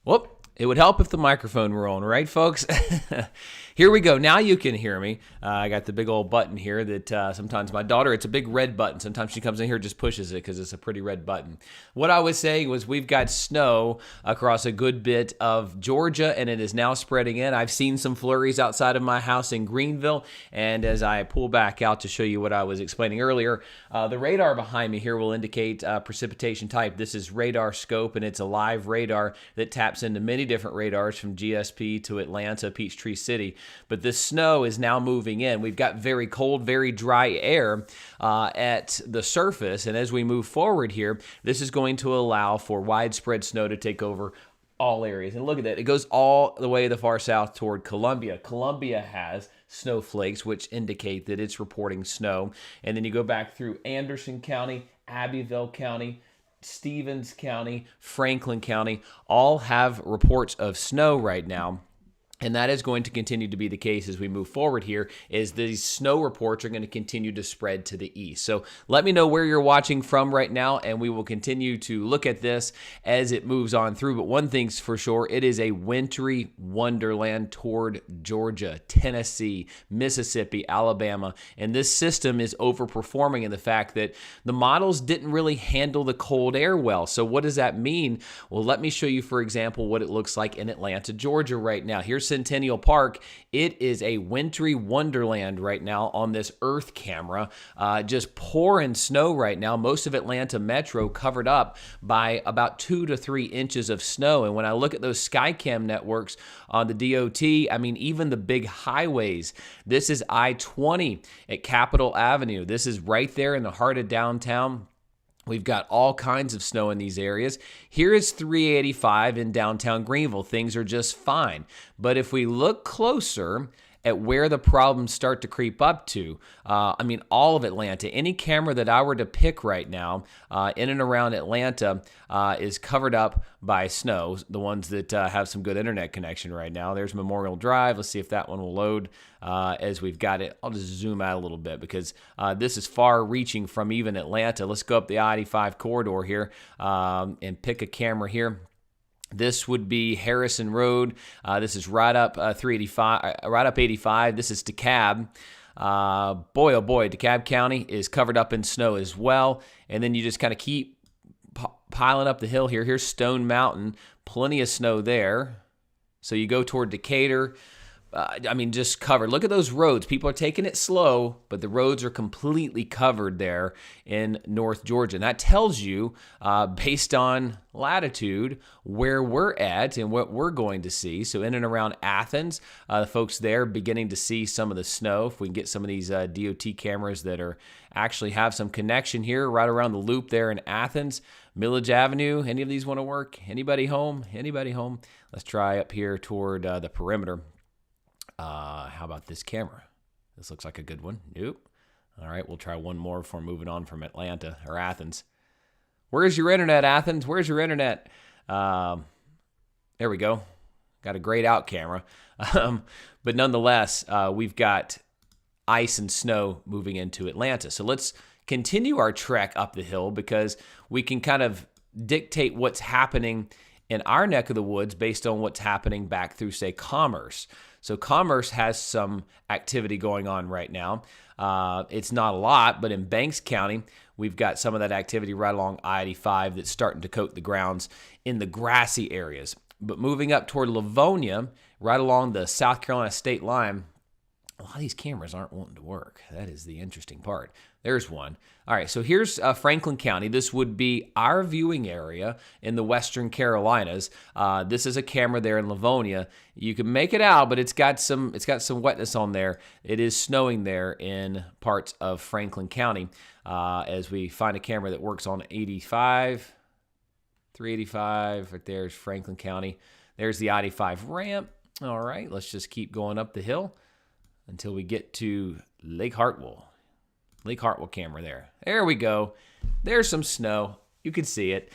Whoop. It would help if the microphone were on, right, folks? Here we go. Now you can hear me. I got the big old button here that sometimes my daughter, it's a big red button. Sometimes she comes in here and just pushes it because it's a pretty red button. What I was saying was we've got snow across a good bit of Georgia, and it is now spreading in. I've seen some flurries outside of my house in Greenville, and as I pull back out to show you what I was explaining earlier, the radar behind me here will indicate precipitation type. This is radar scope, and it's a live radar that taps into many different radars from GSP to Atlanta, Peachtree City. But this snow is now moving in. We've got very cold, very dry air at the surface. And as we move forward here, this is going to allow for widespread snow to take over all areas. And look at that. It goes all the way to the far south toward Columbia. Columbia has snowflakes, which indicate that it's reporting snow. And then you go back through Anderson County, Abbeville County, Stevens County, Franklin County, all have reports of snow right now. And that is going to continue to be the case as we move forward here, is these snow reports are going to continue to spread to the east. So let me know where you're watching from right now, and we will continue to look at this as it moves on through. But one thing's for sure, it is a wintry wonderland toward Georgia, Tennessee, Mississippi, Alabama. And this system is overperforming in the fact that the models didn't really handle the cold air well. So what does that mean? Well, let me show you, for example, what it looks like in Atlanta, Georgia right now. Here's Centennial Park. It is a wintry wonderland right now on this Earth camera. Just pouring snow right now. Most of Atlanta Metro covered up by about 2 to 3 inches of snow. And when I look at those Skycam networks on the DOT, I mean, even the big highways. This is I-20 at Capitol Avenue. This is right there in the heart of downtown. We've got all kinds of snow in these areas. Here is 385 in downtown Greenville. Things are just fine. But if we look closer at where the problems start to creep up to, I mean, all of Atlanta, any camera that I were to pick right now in and around Atlanta is covered up by snow, the ones that have some good internet connection right now. There's Memorial Drive. Let's see if that one will load as we've got it. I'll just zoom out a little bit because this is far reaching from even Atlanta. Let's go up the I-85 corridor here and pick a camera here. This would be Harrison Road. This is right up 385, right up 85. This is DeKalb. Boy, oh boy, DeKalb County is covered up in snow as well. And then you just kind of keep piling up the hill here. Here's Stone Mountain, plenty of snow there. So you go toward Decatur. I mean, just covered. Look at those roads. People are taking it slow, but the roads are completely covered there in North Georgia. And that tells you, based on latitude, where we're at and what we're going to see. So in and around Athens, the folks there beginning to see some of the snow. If we can get some of these DOT cameras that are actually have some connection here, right around the loop there in Athens. Millage Avenue, any of these want to work? Anybody home? Anybody home? Let's try up here toward the perimeter. How about this camera? This looks like a good one. Nope. All right, we'll try one more before moving on from Atlanta or Athens. Where's your internet, Athens? Where's your internet? There we go. Got a grayed out camera. But nonetheless, we've got ice and snow moving into Atlanta. So let's continue our trek up the hill because we can kind of dictate what's happening in our neck of the woods based on what's happening back through, say, Commerce. So Commerce has some activity going on right now. It's not a lot, but in Banks County, we've got some of that activity right along I-85 that's starting to coat the grounds in the grassy areas. But moving up toward Livonia, right along the South Carolina state line, a lot of these cameras aren't wanting to work. That is the interesting part. There's one. All right, so here's Franklin County. This would be our viewing area in the Western Carolinas. This is a camera there in Livonia. You can make it out, but it's got some wetness on there. It is snowing there in parts of Franklin County as we find a camera that works on 85, 385. Right there's Franklin County. There's the I-85 ramp. All right, let's just keep going up the hill until we get to Lake Hartwell. Lake Hartwell camera there. There we go. There's some snow. You can see it.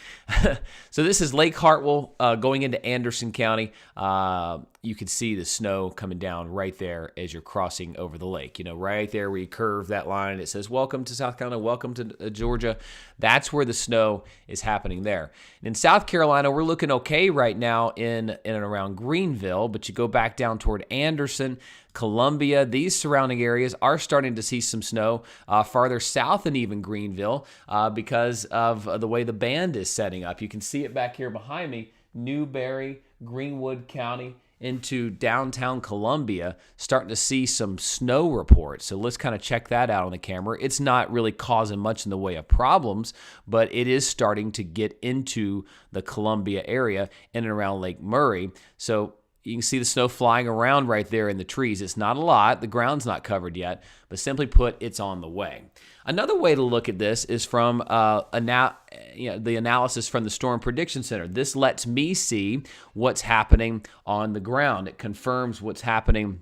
So this is Lake Hartwell going into Anderson County. You can see the snow coming down right there as you're crossing over the lake. Right there where you curve that line, it says, welcome to South Carolina, welcome to Georgia. That's where the snow is happening there. And in South Carolina, we're looking okay right now in and around Greenville, but you go back down toward Anderson, Columbia, these surrounding areas are starting to see some snow farther south than even Greenville because of the way the band is setting up. You can see it back here behind me, Newberry, Greenwood County, into downtown Columbia, starting to see some snow reports. So let's kind of check that out on the camera. It's not really causing much in the way of problems, but it is starting to get into the Columbia area in and around Lake Murray. So you can see the snow flying around right there in the trees. It's not a lot. The ground's not covered yet, but simply put, it's on the way. Another way to look at this is from the analysis from the Storm Prediction Center. This lets me see what's happening on the ground. It confirms what's happening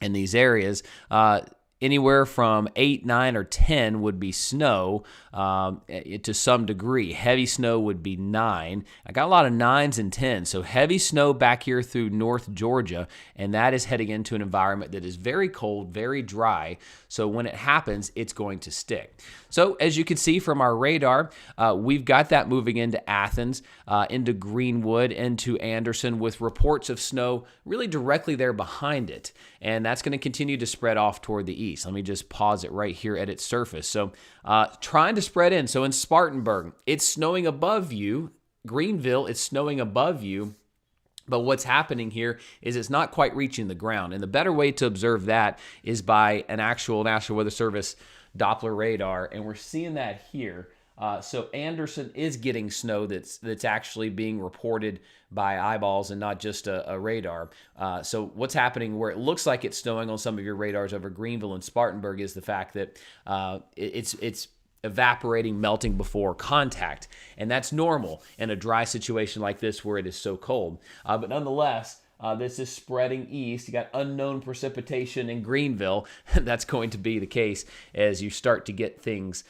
in these areas. Anywhere from 8, 9, or 10 would be snow to some degree. Heavy snow would be 9. I got a lot of 9s and 10s. So heavy snow back here through North Georgia, and that is heading into an environment that is very cold, very dry. So when it happens, it's going to stick. So as you can see from our radar, we've got that moving into Athens, into Greenwood, into Anderson, with reports of snow really directly there behind it. And that's going to continue to spread off toward the east. Let me just pause it right here at its surface. So trying to spread in. So in Spartanburg, it's snowing above you. Greenville, it's snowing above you. But what's happening here is it's not quite reaching the ground. And the better way to observe that is by an actual National Weather Service Doppler radar. And we're seeing that here. So Anderson is getting snow that's actually being reported by eyeballs and not just a radar. So what's happening where it looks like it's snowing on some of your radars over Greenville and Spartanburg is the fact that it's evaporating, melting before contact. And that's normal in a dry situation like this where it is so cold. But nonetheless, this is spreading east. You got unknown precipitation in Greenville. That's going to be the case as you start to get things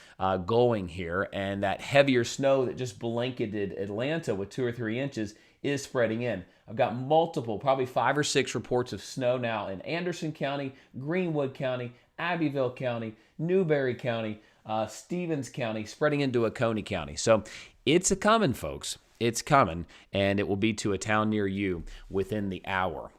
going here. And that heavier snow that just blanketed Atlanta with 2 or 3 inches is spreading in. I've got multiple, probably 5 or 6 reports of snow now in Anderson County, Greenwood County, Abbeville County, Newberry County, Stevens County, spreading into Oconee County. So it's a coming, folks. It's coming, and it will be to a town near you within the hour.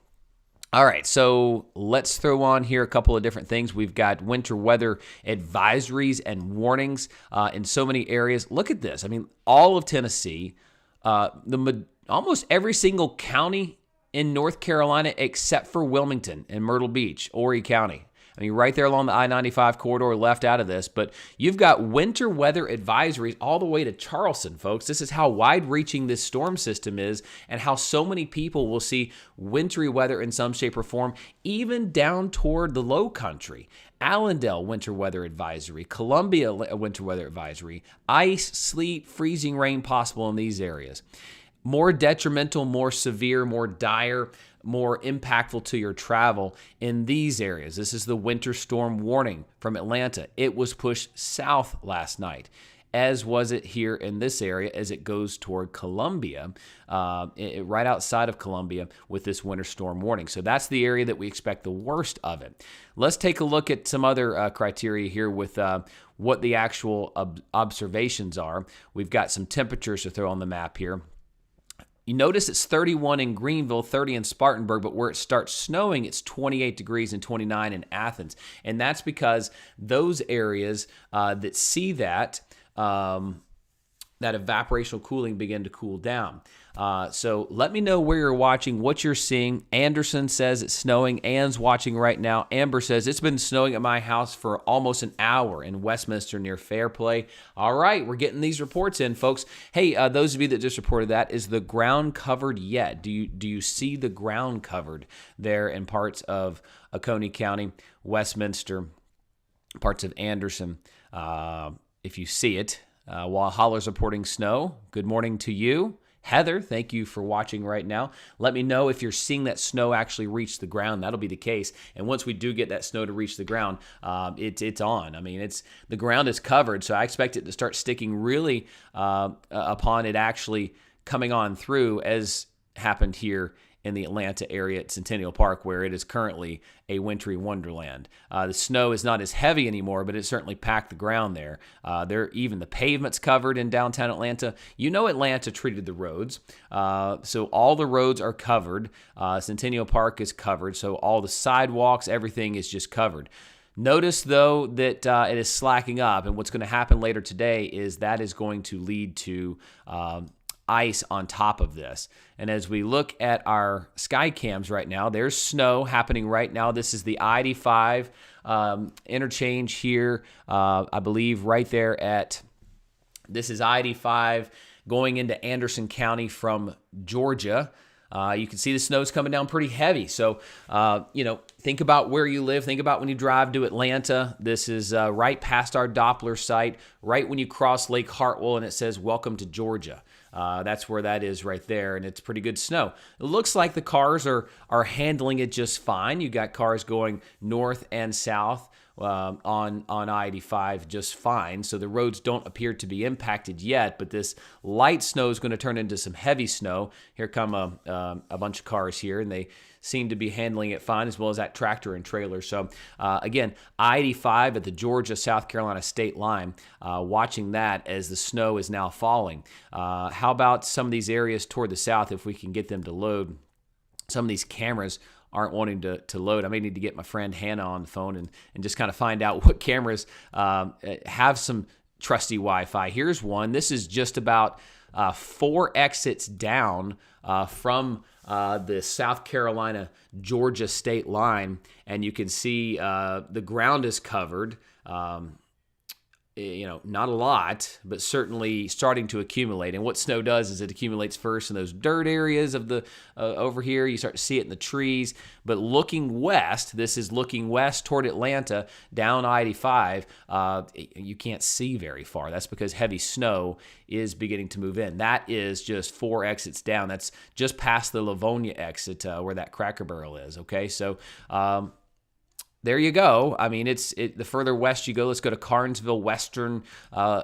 All right, so let's throw on here a couple of different things. We've got winter weather advisories and warnings in so many areas. Look at this. I mean, all of Tennessee, almost every single county in North Carolina except for Wilmington and Myrtle Beach, Horry County. I mean, right there along the I-95 corridor, left out of this. But you've got winter weather advisories all the way to Charleston, folks. This is how wide-reaching this storm system is and how so many people will see wintry weather in some shape or form, even down toward the low country. Allendale winter weather advisory, Columbia winter weather advisory, ice, sleet, freezing rain possible in these areas. More detrimental, more severe, more dire, more impactful to your travel in these areas. This is the winter storm warning from Atlanta. It was pushed south last night, as was it here in this area as it goes toward Columbia, right outside of Columbia with this winter storm warning. So that's the area that we expect the worst of it. Let's take a look at some other criteria here with what the actual observations are. We've got some temperatures to throw on the map here. You notice it's 31 in Greenville, 30 in Spartanburg, but where it starts snowing, it's 28 degrees and 29 in Athens. And that's because those areas that see that evaporational cooling begin to cool down. So let me know where you're watching, what you're seeing. Anderson says it's snowing. Ann's watching right now. Amber says it's been snowing at my house for almost an hour in Westminster near Fairplay. All right, we're getting these reports in, folks. Hey, those of you that just reported that, is the ground covered yet? Do you see the ground covered there in parts of Oconee County, Westminster, parts of Anderson? If you see it, while Holler's reporting snow, good morning to you. Heather, thank you for watching right now. Let me know if you're seeing that snow actually reach the ground. That'll be the case. And once we do get that snow to reach the ground, it's on. I mean, the ground is covered, so I expect it to start sticking really upon it actually coming on through, as happened here in the Atlanta area at Centennial Park, where it is currently a wintry wonderland. The snow is not as heavy anymore, but it certainly packed the ground there. Even the pavement's covered in downtown Atlanta. You know Atlanta treated the roads, so all the roads are covered. Centennial Park is covered, so all the sidewalks, everything is just covered. Notice, though, that it is slacking up, and what's going to happen later today is that is going to lead to ice on top of this. And as we look at our sky cams right now, there's snow happening right now. This is the I-85 interchange here, I believe right there this is I-85 going into Anderson County from Georgia. You can see the snow's coming down pretty heavy. So, think about where you live. Think about when you drive to Atlanta. This is right past our Doppler site, right when you cross Lake Hartwell, and it says, "Welcome to Georgia." That's where that is right there, and it's pretty good snow. It looks like the cars are handling it just fine. You got cars going north and south on I-85 just fine, so the roads don't appear to be impacted yet, but this light snow is going to turn into some heavy snow. Here come a bunch of cars here, and they seem to be handling it fine, as well as that tractor and trailer. So again, I-85 at the Georgia-South Carolina state line, watching that as the snow is now falling. How about some of these areas toward the south, if we can get them to load? Some of these cameras aren't wanting to load. I may need to get my friend Hannah on the phone and just kind of find out what cameras have some trusty Wi-Fi. Here's one. This is just about 4 exits down from the South Carolina-Georgia state line, and you can see the ground is covered. Not a lot, but certainly starting to accumulate. And what snow does is it accumulates first in those dirt areas of the over here. You start to see it in the trees. But looking west, this is looking west toward Atlanta, down I-85, you can't see very far. That's because heavy snow is beginning to move in. That is just 4 exits down. That's just past the Livonia exit where that Cracker Barrel is, okay? So, there you go. I mean, the further west you go, let's go to Carnesville, western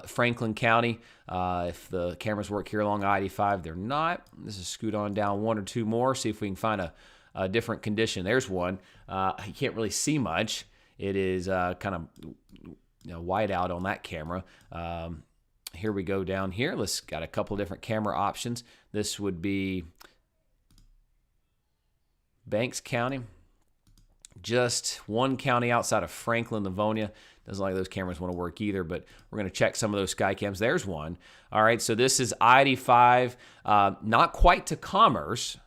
Franklin County. If the cameras work here along I-85, they're not. Let's just scoot on down 1 or 2 more, see if we can find a different condition. There's one. You can't really see much. It is kind of white out on that camera. Here we go down here. Let's got a couple different camera options. This would be Banks County. Just one county outside of Franklin, Livonia. Doesn't like those cameras want to work either, but we're going to check some of those sky cams. There's one. All right, so this is I-85, not quite to Commerce.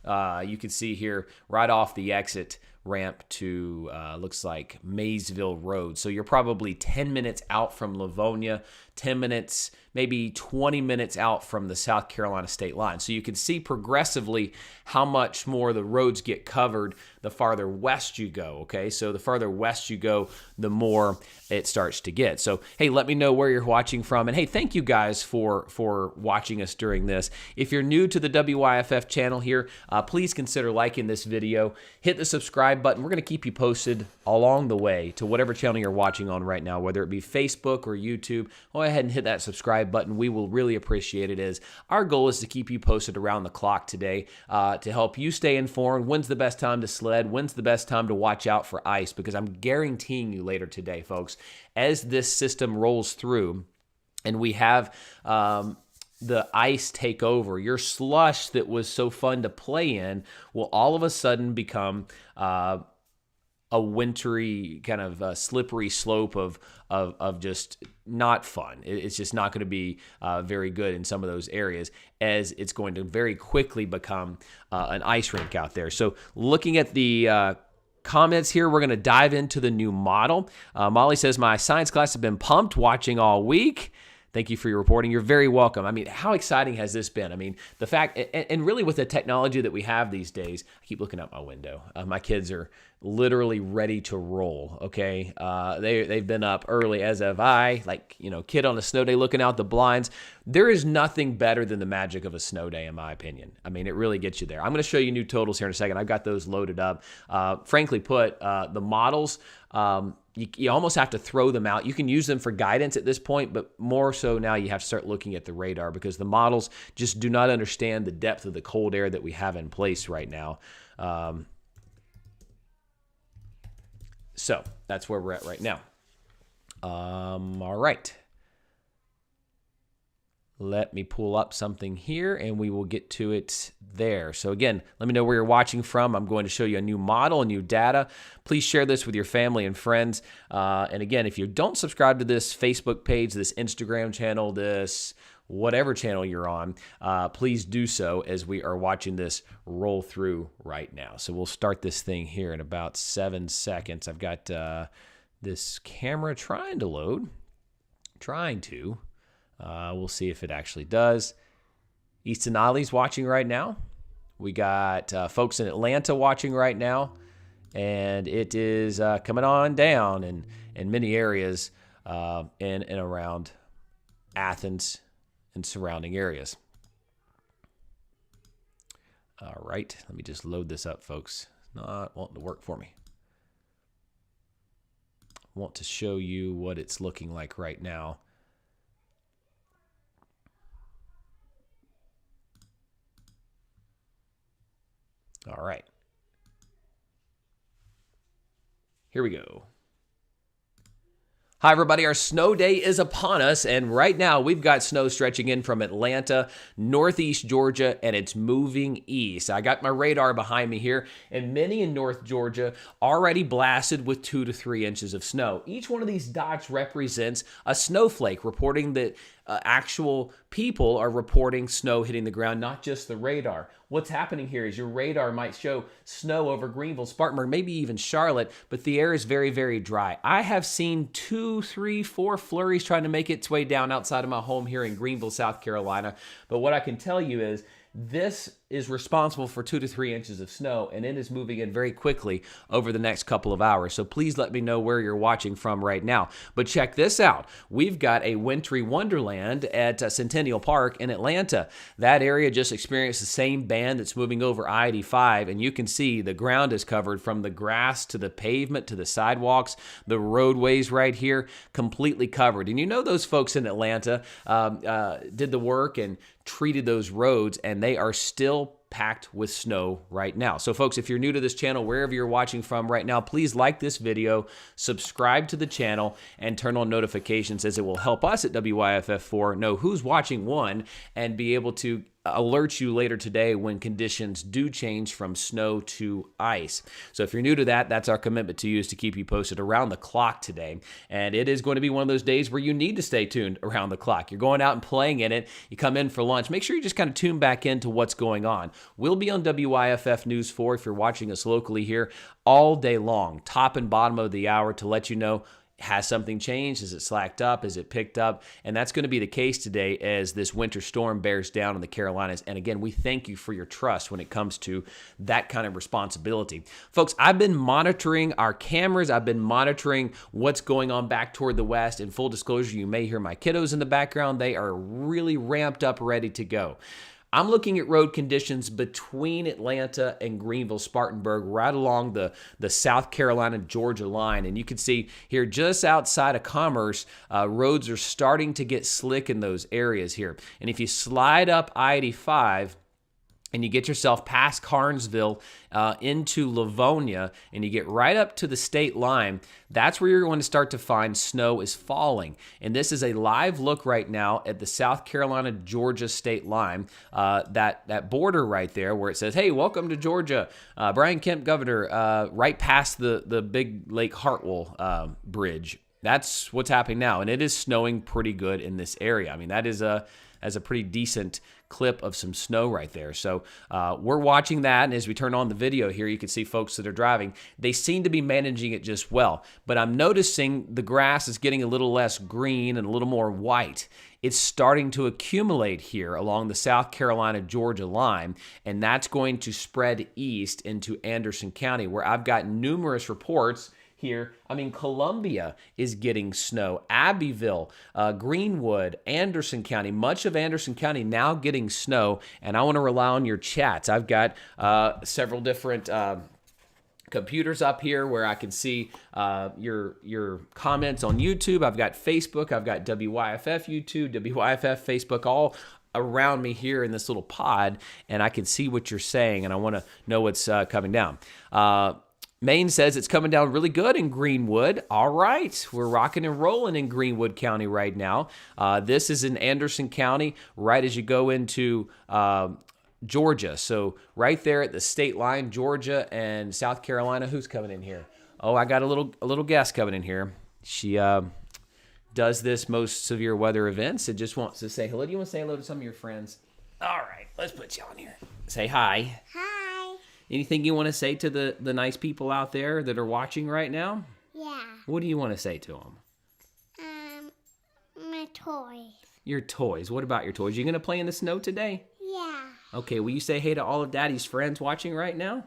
You can see here right off the exit ramp to, looks like Maysville Road. So you're probably 10 minutes out from Livonia, 10 minutes, maybe 20 minutes out from the South Carolina state line. So you can see progressively how much more the roads get covered the farther west you go, okay? So the farther west you go, the more it starts to get. So, hey, let me know where you're watching from. And, hey, thank you guys for watching us during this. If you're new to the WYFF channel here, please consider liking this video. Hit the subscribe button. We're going to keep you posted along the way to whatever channel you're watching on right now, whether it be Facebook or YouTube. Go ahead and hit that subscribe button. We will really appreciate it, as our goal is to keep you posted around the clock today to help you stay informed. When's the best time to sled? When's the best time to watch out for ice? Because I'm guaranteeing you later today, folks, as this system rolls through and we have the ice take over, your slush that was so fun to play in will all of a sudden become a wintry kind of slippery slope of just not fun. It's just not going to be very good in some of those areas, as it's going to very quickly become an ice rink out there. So looking at the comments here, we're going to dive into the new model. Molly says, my science class has been pumped watching all week. Thank you for your reporting. You're very welcome. I mean, how exciting has this been? I mean, the fact, and really with the technology that we have these days, I keep looking out my window. My kids are literally ready to roll, okay? They've been up early, as have I, like, kid on a snow day looking out the blinds. There is nothing better than the magic of a snow day, in my opinion. I mean, it really gets you there. I'm going to show you new totals here in a second. I've got those loaded up. Frankly put, the models, you almost have to throw them out. You can use them for guidance at this point, but more so now you have to start looking at the radar because the models just do not understand the depth of the cold air that we have in place right now. So that's where we're at right now. All right. Let me pull up something here and we will get to it there. So again, let me know where you're watching from. I'm going to show you a new model, new data. Please share this with your family and friends. And again, if you don't subscribe to this Facebook page, this Instagram channel, this whatever channel you're on, please do so as we are watching this roll through right now. So we'll start this thing here in about 7 seconds. I've got this camera trying to load, we'll see if it actually does. Easton Ollie's watching right now. We got folks in Atlanta watching right now. And it is coming on down in many areas in and around Athens and surrounding areas. All right, let me just load this up, folks. Not wanting to work for me. I want to show you what it's looking like right now. All right. Here we go. Hi, everybody. Our snow day is upon us, and right now we've got snow stretching in from Atlanta, northeast Georgia, and it's moving east. I got my radar behind me here, and many in North Georgia already blasted with 2 to 3 inches of snow. Each one of these dots represents a snowflake, reporting that actual people are reporting snow hitting the ground, not just the radar. What's happening here is your radar might show snow over Greenville, Spartanburg, maybe even Charlotte, but the air is very, very dry. I have seen 2, 3, 4 flurries trying to make its way down outside of my home here in Greenville, South Carolina. But what I can tell you is this is responsible for 2 to 3 inches of snow, and it is moving in very quickly over the next couple of hours. So please let me know where you're watching from right now. But check this out. We've got a wintry wonderland at Centennial Park in Atlanta. That area just experienced the same band that's moving over I-85, and you can see the ground is covered from the grass to the pavement to the sidewalks, the roadways right here, completely covered. And you know those folks in Atlanta did the work and treated those roads, and they are still packed with snow right now. So folks, if you're new to this channel, wherever you're watching from right now, please like this video, subscribe to the channel, and turn on notifications, as it will help us at WYFF4 know who's watching, one, and be able to alert you later today when conditions do change from snow to ice. So if you're new to that, that's our commitment to you, is to keep you posted around the clock today. And it is going to be one of those days where you need to stay tuned around the clock. You're going out and playing in it. You come in for lunch. Make sure you just kind of tune back into what's going on. We'll be on WYFF News 4 if you're watching us locally here all day long, top and bottom of the hour, to let you know, has something changed? Is it slacked up? Is it picked up? And that's going to be the case today as this winter storm bears down in the Carolinas. And again, we thank you for your trust when it comes to that kind of responsibility. Folks, I've been monitoring our cameras. I've been monitoring what's going on back toward the west. In full disclosure, you may hear my kiddos in the background. They are really ramped up, ready to go. I'm looking at road conditions between Atlanta and Greenville, Spartanburg, right along the South Carolina-Georgia line. And you can see here just outside of Commerce, roads are starting to get slick in those areas here. And if you slide up I-85, and you get yourself past Carnesville into Livonia, and you get right up to the state line, that's where you're going to start to find snow is falling. And this is a live look right now at the South Carolina-Georgia state line, that border right there where it says, hey, welcome to Georgia, Brian Kemp, governor, right past the big Lake Hartwell bridge That's what's happening now, and it is snowing pretty good in this area. I mean, that is a pretty decent clip of some snow right there. So we're watching that, and as we turn on the video here, you can see folks that are driving. They seem to be managing it just well, but I'm noticing the grass is getting a little less green and a little more white. It's starting to accumulate here along the South Carolina-Georgia line, and that's going to spread east into Anderson County, where I've got numerous reports here. I mean, Columbia is getting snow. Abbeville, Greenwood, Anderson County, much of Anderson County now getting snow, and I want to rely on your chats. I've got several different computers up here where I can see your comments on YouTube. I've got Facebook. I've got WYFF YouTube, WYFF Facebook, all around me here in this little pod, and I can see what you're saying, and I want to know what's coming down. Maine says it's coming down really good in Greenwood. All right, we're rocking and rolling in Greenwood County right now. This is in Anderson County, right as you go into Georgia. So right there at the state line, Georgia and South Carolina. Who's coming in here? Oh, I got a little guest coming in here. She does this most severe weather events and just wants to say hello. Do you want to say hello to some of your friends? All right, let's put you on here. Say hi. Hi. Anything you want to say to the nice people out there that are watching right now? Yeah. What do you want to say to them? My toys. Your toys. What about your toys? You going to play in the snow today? Yeah. Okay, will you say hey to all of Daddy's friends watching right now?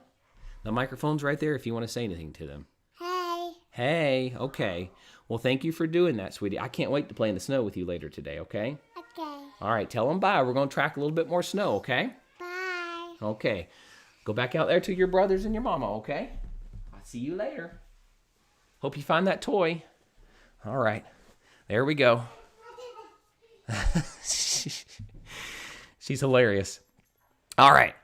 The microphone's right there if you want to say anything to them. Hey. Hey, okay. Well, thank you for doing that, sweetie. I can't wait to play in the snow with you later today, okay? Okay. All right, tell them bye. We're going to track a little bit more snow, okay? Bye. Okay. Go back out there to your brothers and your mama, okay? I'll see you later. Hope you find that toy. All right. There we go. She's hilarious. All right.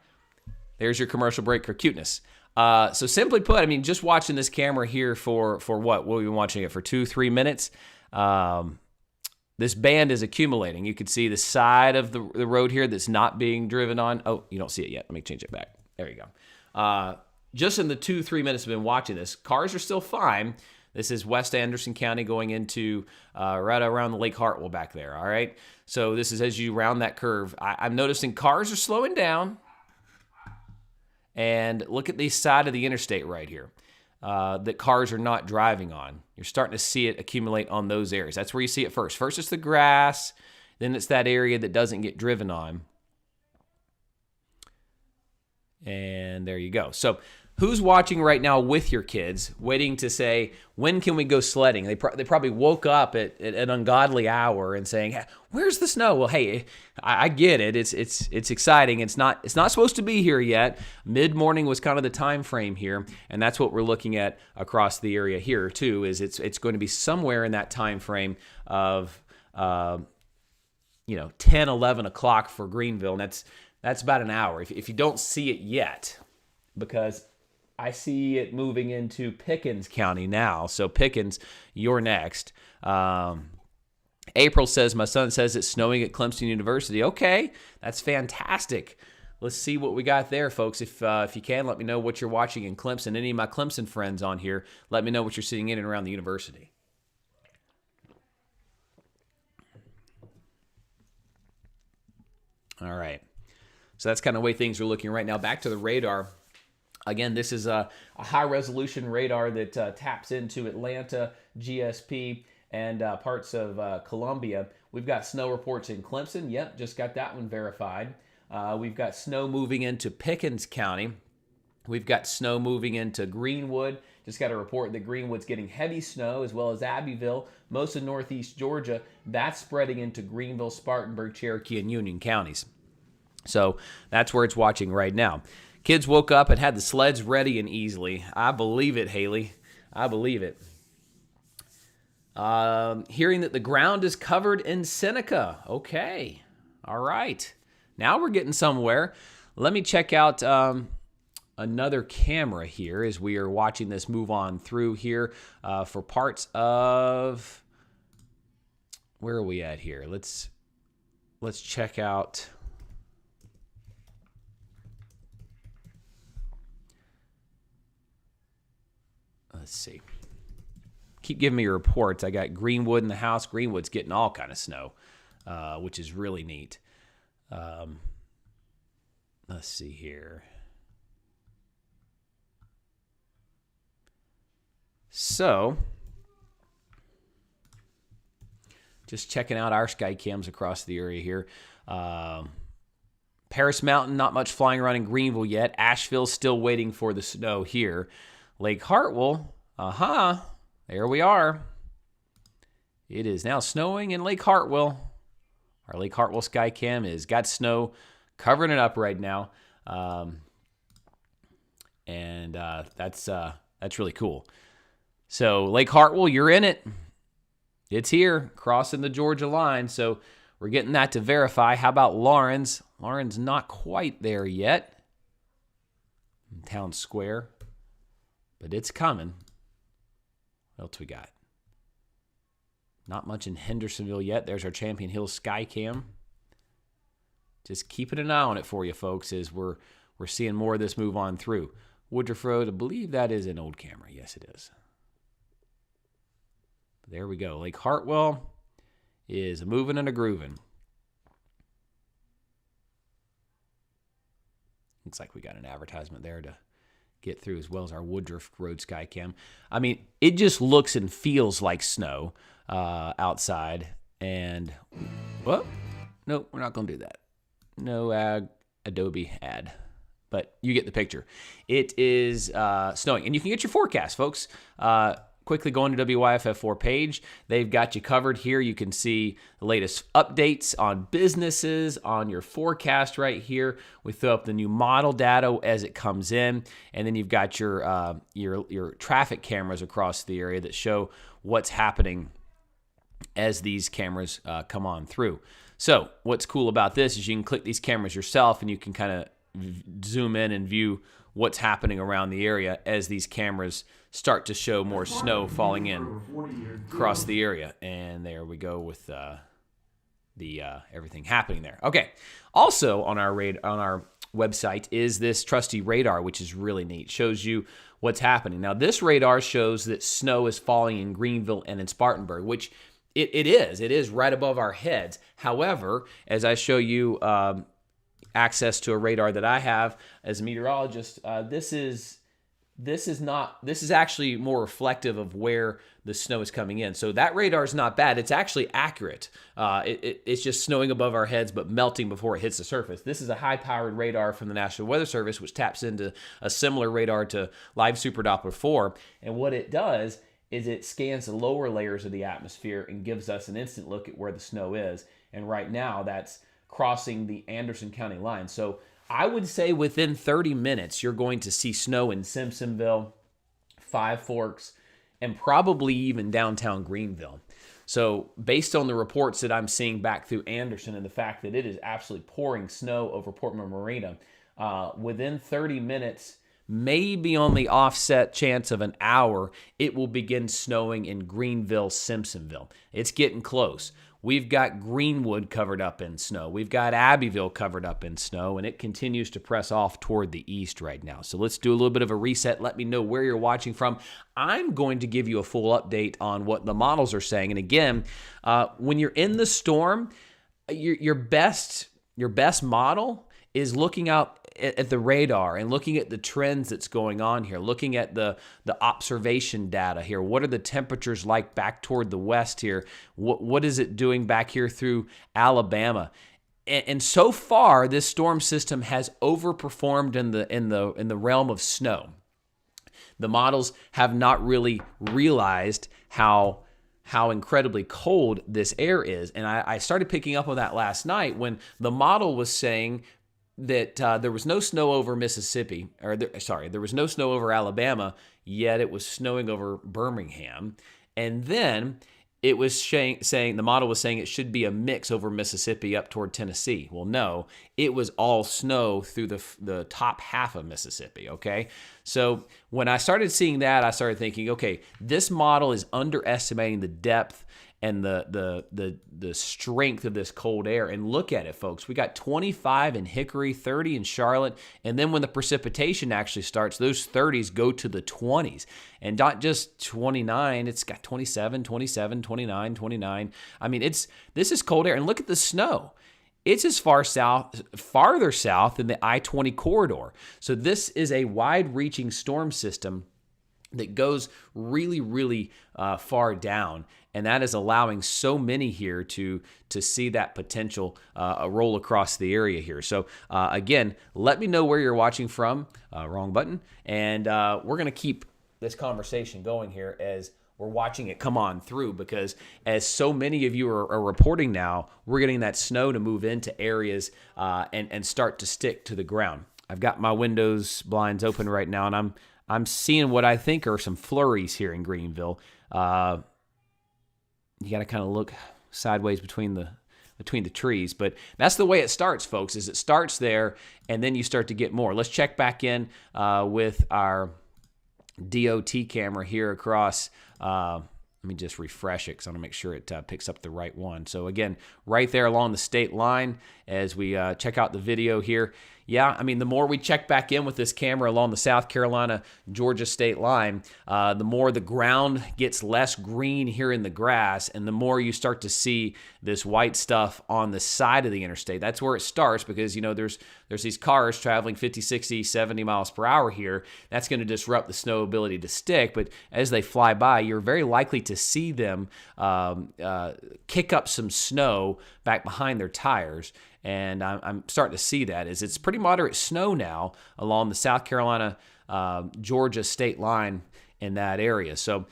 There's your commercial break for cuteness. So simply put, I mean, just watching this camera here for what? We'll be watching it for 2-3 minutes. This band is accumulating. You can see the side of the road here that's not being driven on. Oh, you don't see it yet. Let me change it back. There you go. Just in the 2-3 minutes I've been watching this, cars are still fine. This is West Anderson County going into right around the Lake Hartwell back there, all right? So this is as you round that curve. I'm noticing cars are slowing down. And look at the side of the interstate right here that cars are not driving on. You're starting to see it accumulate on those areas. That's where you see it first. First it's the grass, then it's that area that doesn't get driven on. And there you go. So who's watching right now with your kids, waiting to say, when can we go sledding? They probably woke up at an ungodly hour and saying, where's the snow? Well, hey, I get it. It's exciting. It's not supposed to be here yet. Mid-morning was kind of the time frame here, and that's what we're looking at across the area here too. Is it's going to be somewhere in that time frame of 10, 11 o'clock for Greenville, and that's about an hour. If you don't see it yet, because I see it moving into Pickens County now. So Pickens, you're next. April says, my son says it's snowing at Clemson University. Okay, that's fantastic. Let's see what we got there, folks. If you can, let me know what you're watching in Clemson. Any of my Clemson friends on here, let me know what you're seeing in and around the university. All right. So that's kind of the way things are looking right now. Back to the radar. Again, this is a high-resolution radar that taps into Atlanta, GSP, and parts of Columbia. We've got snow reports in Clemson. Yep, just got that one verified. We've got snow moving into Pickens County. We've got snow moving into Greenwood. Just got a report that Greenwood's getting heavy snow, as well as Abbeville, most of northeast Georgia. That's spreading into Greenville, Spartanburg, Cherokee, and Union counties. So that's where it's watching right now. Kids woke up and had the sleds ready and easily. I believe it, Haley. I believe it. Hearing that the ground is covered in Seneca. Okay. All right. Now we're getting somewhere. Let me check out another camera here as we are watching this move on through here for parts of... Where are we at here? Let's check out... Let's see. keep giving me your reports. I got Greenwood in the house. Greenwood's getting all kind of snow, which is really neat. Let's see here. So, just checking out our sky cams across the area here. Paris Mountain, not much flying around in Greenville yet. Asheville's still waiting for the snow here. Lake Hartwell, there we are. It is now snowing in Lake Hartwell. Our Lake Hartwell sky cam has got snow covering it up right now. That's really cool. So Lake Hartwell, you're in it. It's here, crossing the Georgia line. So we're getting that to verify. How about Lawrence? Lawrence not quite there yet. In Town Square. But it's coming. What else we got? Not much in Hendersonville yet. There's our Champion Hills sky cam. Just keeping an eye on it for you, folks, as we're seeing more of this move on through. Woodruff Road, I believe that is an old camera. Yes, it is. But there we go. Lake Hartwell is moving and a grooving. Looks like we got an advertisement there to get through, as well as our Woodruff Road sky cam. I mean, it just looks and feels like snow outside. And, well, nope, we're not going to do that. No Adobe ad. But you get the picture. It is snowing. And you can get your forecast, folks. Quickly going to WYFF4 page. They've got you covered here. You can see the latest updates on businesses, on your forecast right here. We throw up the new model data as it comes in. And then you've got your traffic cameras across the area that show what's happening as these cameras come on through. So what's cool about this is you can click these cameras yourself and you can kind of zoom in and view what's happening around the area as these cameras start to show more snow falling in across the area. And there we go with the everything happening there. Okay. Also on our website is this trusty radar, which is really neat. Shows you what's happening. Now this radar shows that snow is falling in Greenville and in Spartanburg, which it is right above our heads. However, as I show you access to a radar that I have as a meteorologist, this is actually more reflective of where the snow is coming in. So that radar is not bad. It's actually accurate. It's just snowing above our heads, but melting before it hits the surface. This is a high-powered radar from the National Weather Service, which taps into a similar radar to Live Super Doppler 4. And what it does is it scans the lower layers of the atmosphere and gives us an instant look at where the snow is. And right now, that's crossing the Anderson County line. So I would say within 30 minutes, you're going to see snow in Simpsonville, Five Forks, and probably even downtown Greenville. So based on the reports that I'm seeing back through Anderson and the fact that it is absolutely pouring snow over Portman Marina, within 30 minutes, maybe on the offset chance of an hour, it will begin snowing in Greenville, Simpsonville. It's getting close. We've got Greenwood covered up in snow. We've got Abbeville covered up in snow, and it continues to press off toward the east right now. So let's do a little bit of a reset. Let me know where you're watching from. I'm going to give you a full update on what the models are saying. And again, when you're in the storm, your best model is looking out at the radar and looking at the trends that's going on here, looking at the observation data here. What are the temperatures like back toward the west here? What is it doing back here through Alabama? And so far, this storm system has overperformed in the realm of snow. The models have not really realized how incredibly cold this air is. And I started picking up on that last night when the model was saying that there was no snow over Mississippi, there was no snow over Alabama, yet it was snowing over Birmingham. And then it was saying, the model was saying it should be a mix over Mississippi up toward Tennessee. Well, no, it was all snow through the top half of Mississippi, okay? So when I started seeing that, I started thinking, okay, this model is underestimating the depth and the strength of this cold air. And look at it, folks. We got 25 in Hickory, 30 in Charlotte, and then when the precipitation actually starts, those 30s go to the 20s. And not just 29, it's got 27, 27, 29, 29. I mean, this is cold air. And look at the snow. It's as farther south than the I-20 corridor. So this is a wide-reaching storm system that goes really, really far down, and that is allowing so many here to see that potential roll across the area here. So again, let me know where you're watching from. Wrong button. And we're going to keep this conversation going here as we're watching it come on through, because as so many of you are reporting now, we're getting that snow to move into areas and start to stick to the ground. I've got my windows blinds open right now, and I'm seeing what I think are some flurries here in Greenville. You got to kind of look sideways between the trees, but that's the way it starts, folks. Is it starts there, and then you start to get more. Let's check back in with our DOT camera here across. Let me just refresh it because I want to make sure it picks up the right one. So again, right there along the state line as we check out the video here. Yeah, I mean, the more we check back in with this camera along the South Carolina-Georgia state line, the more the ground gets less green here in the grass, and the more you start to see this white stuff on the side of the interstate. That's where it starts, because, you know, there's these cars traveling 50, 60, 70 miles per hour here. That's going to disrupt the snow ability to stick, but as they fly by, you're very likely to see them kick up some snow back behind their tires. And I'm starting to see that as it's pretty moderate snow now along the South Carolina, Georgia state line in that area. So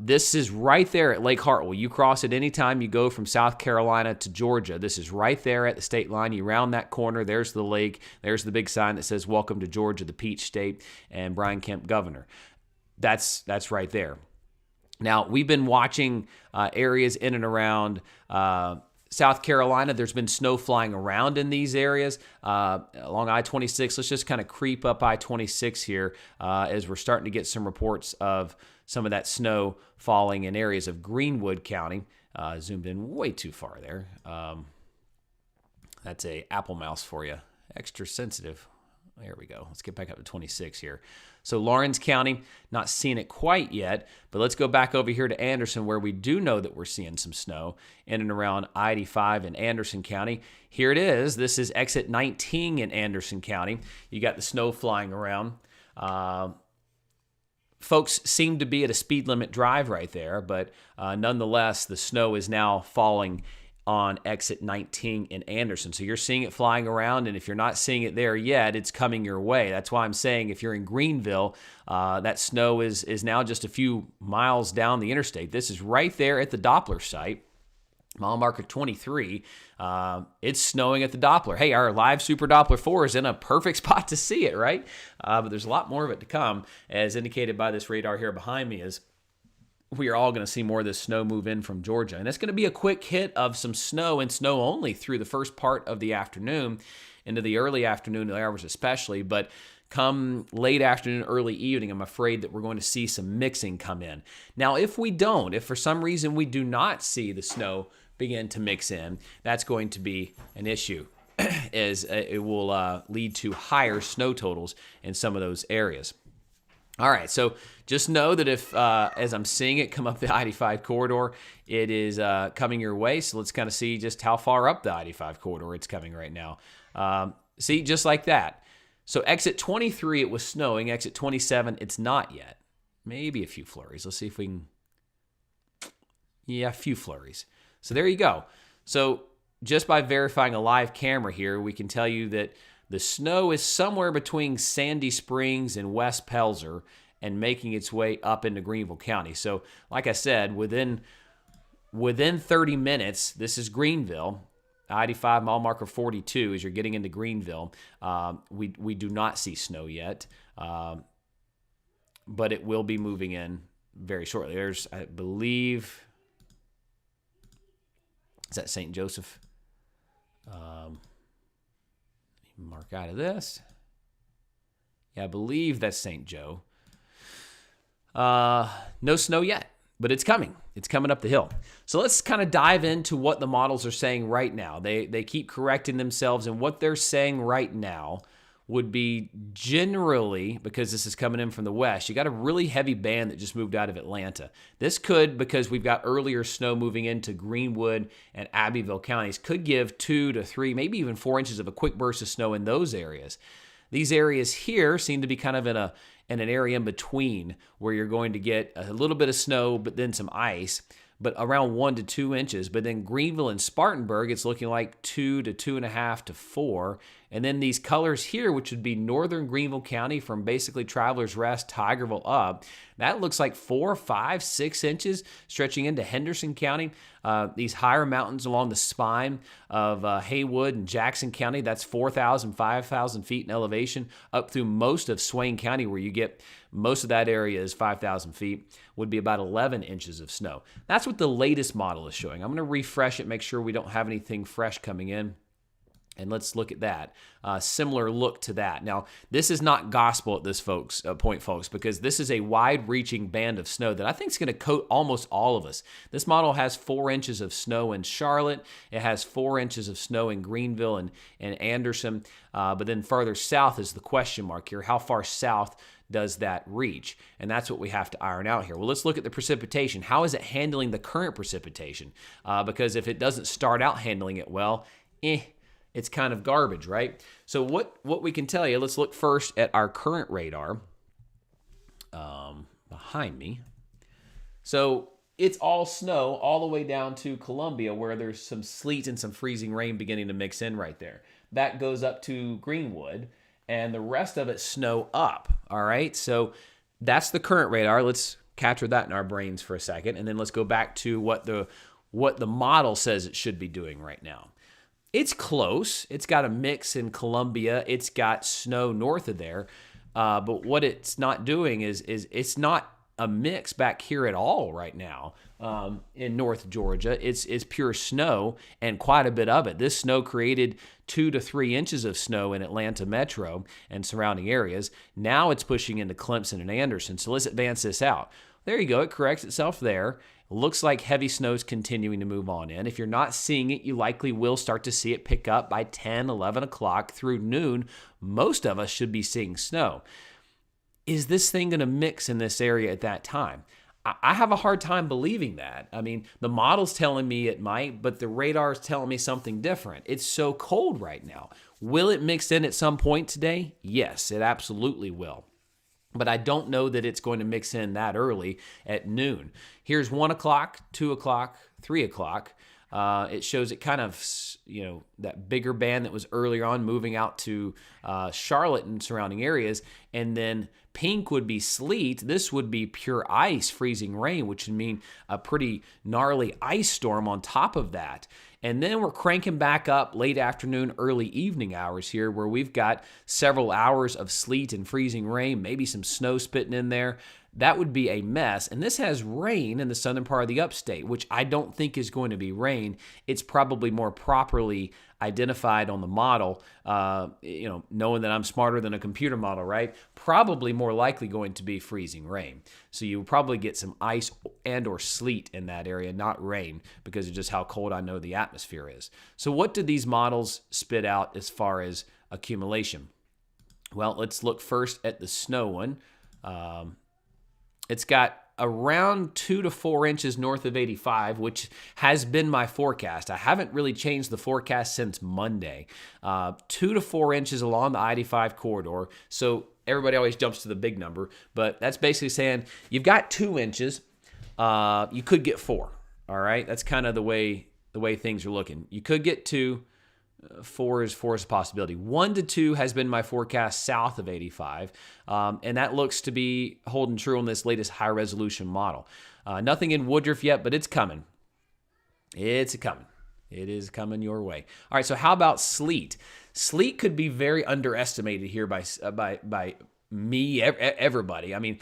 this is right there at Lake Hartwell. You cross it anytime you go from South Carolina to Georgia. This is right there at the state line. You round that corner, there's the lake, there's the big sign that says "Welcome to Georgia, the Peach State," and Brian Kemp, Governor. That's right there. Now, we've been watching areas in and around South Carolina. There's been snow flying around in these areas along I-26. Let's just kind of creep up I-26 here as we're starting to get some reports of some of that snow falling in areas of Greenwood County. Zoomed in way too far there. That's a apple mouse for you. Extra sensitive. There we go. Let's get back up to 26 here. So Lawrence County, not seeing it quite yet, but let's go back over here to Anderson, where we do know that we're seeing some snow in and around I-85 in Anderson County. Here it is. This is exit 19 in Anderson County. You got the snow flying around. Folks seem to be at a speed limit drive right there, but nonetheless, the snow is now falling on exit 19 in Anderson. So you're seeing it flying around, and if you're not seeing it there yet, it's coming your way. That's why I'm saying if you're in Greenville, that snow is now just a few miles down the interstate. This is right there at the Doppler site, mile marker 23. It's snowing at the Doppler. Hey, our live Super Doppler 4 is in a perfect spot to see it, right? But there's a lot more of it to come, as indicated by this radar here behind me. Is we are all going to see more of this snow move in from Georgia. And it's going to be a quick hit of some snow and snow only through the first part of the afternoon, into the early afternoon hours especially. But come late afternoon, early evening, I'm afraid that we're going to see some mixing come in. Now, if for some reason we do not see the snow begin to mix in, that's going to be an issue, as it will lead to higher snow totals in some of those areas. All right, so just know that if, as I'm seeing it come up the I-85 corridor, it is coming your way. So let's kind of see just how far up the I-85 corridor it's coming right now. See, just like that. So exit 23, it was snowing. Exit 27, it's not yet. Maybe a few flurries. Let's see if we can. Yeah, a few flurries. So there you go. So just by verifying a live camera here, we can tell you that the snow is somewhere between Sandy Springs and West Pelzer and making its way up into Greenville County. So, like I said, within 30 minutes, this is Greenville, I-85 mile marker 42, as you're getting into Greenville. We do not see snow yet, but it will be moving in very shortly. There's, I believe, is that St. Joseph? Mark out of this. Yeah, I believe that's St. Joe. No snow yet, but it's coming. It's coming up the hill. So let's kind of dive into what the models are saying right now. They keep correcting themselves, and what they're saying right now would be generally, because this is coming in from the west, you got a really heavy band that just moved out of Atlanta. This could, because we've got earlier snow moving into Greenwood and Abbeville counties, could give 2 to 3, maybe even 4 inches of a quick burst of snow in those areas. These areas here seem to be kind of in an area in between where you're going to get a little bit of snow, but then some ice, but around 1 to 2 inches. But then Greenville and Spartanburg, it's looking like 2 to 2.5 to 4. And then these colors here, which would be northern Greenville County from basically Travelers Rest, Tigerville up, that looks like 4, 5, 6 inches stretching into Henderson County. These higher mountains along the spine of Haywood and Jackson County, that's 4,000, 5,000 feet in elevation, up through most of Swain County, where you get most of that area is 5,000 feet, would be about 11 inches of snow. That's what the latest model is showing. I'm going to refresh it, make sure we don't have anything fresh coming in. And let's look at that. Similar look to that. Now, this is not gospel at this point, folks, because this is a wide-reaching band of snow that I think is going to coat almost all of us. This model has 4 inches of snow in Charlotte. It has 4 inches of snow in Greenville and Anderson. But then further south is the question mark here. How far south does that reach? And that's what we have to iron out here. Well, let's look at the precipitation. How is it handling the current precipitation? Because if it doesn't start out handling it well, it's kind of garbage, right? So what we can tell you, let's look first at our current radar behind me. So it's all snow all the way down to Columbia, where there's some sleet and some freezing rain beginning to mix in right there. That goes up to Greenwood, and the rest of it snow up, all right? So that's the current radar. Let's capture that in our brains for a second, and then let's go back to what the model says it should be doing right now. It's close. It's got a mix in Columbia. It's got snow north of there. But what it's not doing is it's not a mix back here at all right now in North Georgia. It's pure snow, and quite a bit of it. This snow created 2 to 3 inches of snow in Atlanta metro and surrounding areas. Now it's pushing into Clemson and Anderson. So let's advance this out. There you go. It corrects itself there. Looks like heavy snow is continuing to move on in. If you're not seeing it, you likely will start to see it pick up by 10, 11 o'clock through noon. Most of us should be seeing snow. Is this thing going to mix in this area at that time? I have a hard time believing that. I mean, the model's telling me it might, but the radar is telling me something different. It's so cold right now. Will it mix in at some point today? Yes, it absolutely will. But I don't know that it's going to mix in that early at noon. Here's 1 o'clock, 2 o'clock, 3 o'clock. It shows it kind of, that bigger band that was earlier on moving out to Charlotte and surrounding areas. And then pink would be sleet. This would be pure ice, freezing rain, which would mean a pretty gnarly ice storm on top of that. And then we're cranking back up late afternoon, early evening hours here, where we've got several hours of sleet and freezing rain, maybe some snow spitting in there. That would be a mess. And this has rain in the southern part of the upstate, which I don't think is going to be rain. It's probably more properly identified on the model, knowing that I'm smarter than a computer model, right? Probably more likely going to be freezing rain. So you probably get some ice and or sleet in that area, not rain, because of just how cold I know the atmosphere is. So what do these models spit out as far as accumulation? Well, let's look first at the snow one. It's got around 2 to 4 inches north of 85, which has been my forecast. I haven't really changed the forecast since Monday. 2 to 4 inches along the I-85 corridor. So everybody always jumps to the big number, but that's basically saying you've got 2 inches. You could get 4. All right, that's kind of the way things are looking. You could get 2. 4 is a possibility. 1 to 2 has been my forecast south of 85, and that looks to be holding true on this latest high-resolution model. Nothing in Woodruff yet, but it's coming. It's coming. It is coming your way. All right, so how about sleet? Sleet could be very underestimated here by me, everybody. I mean,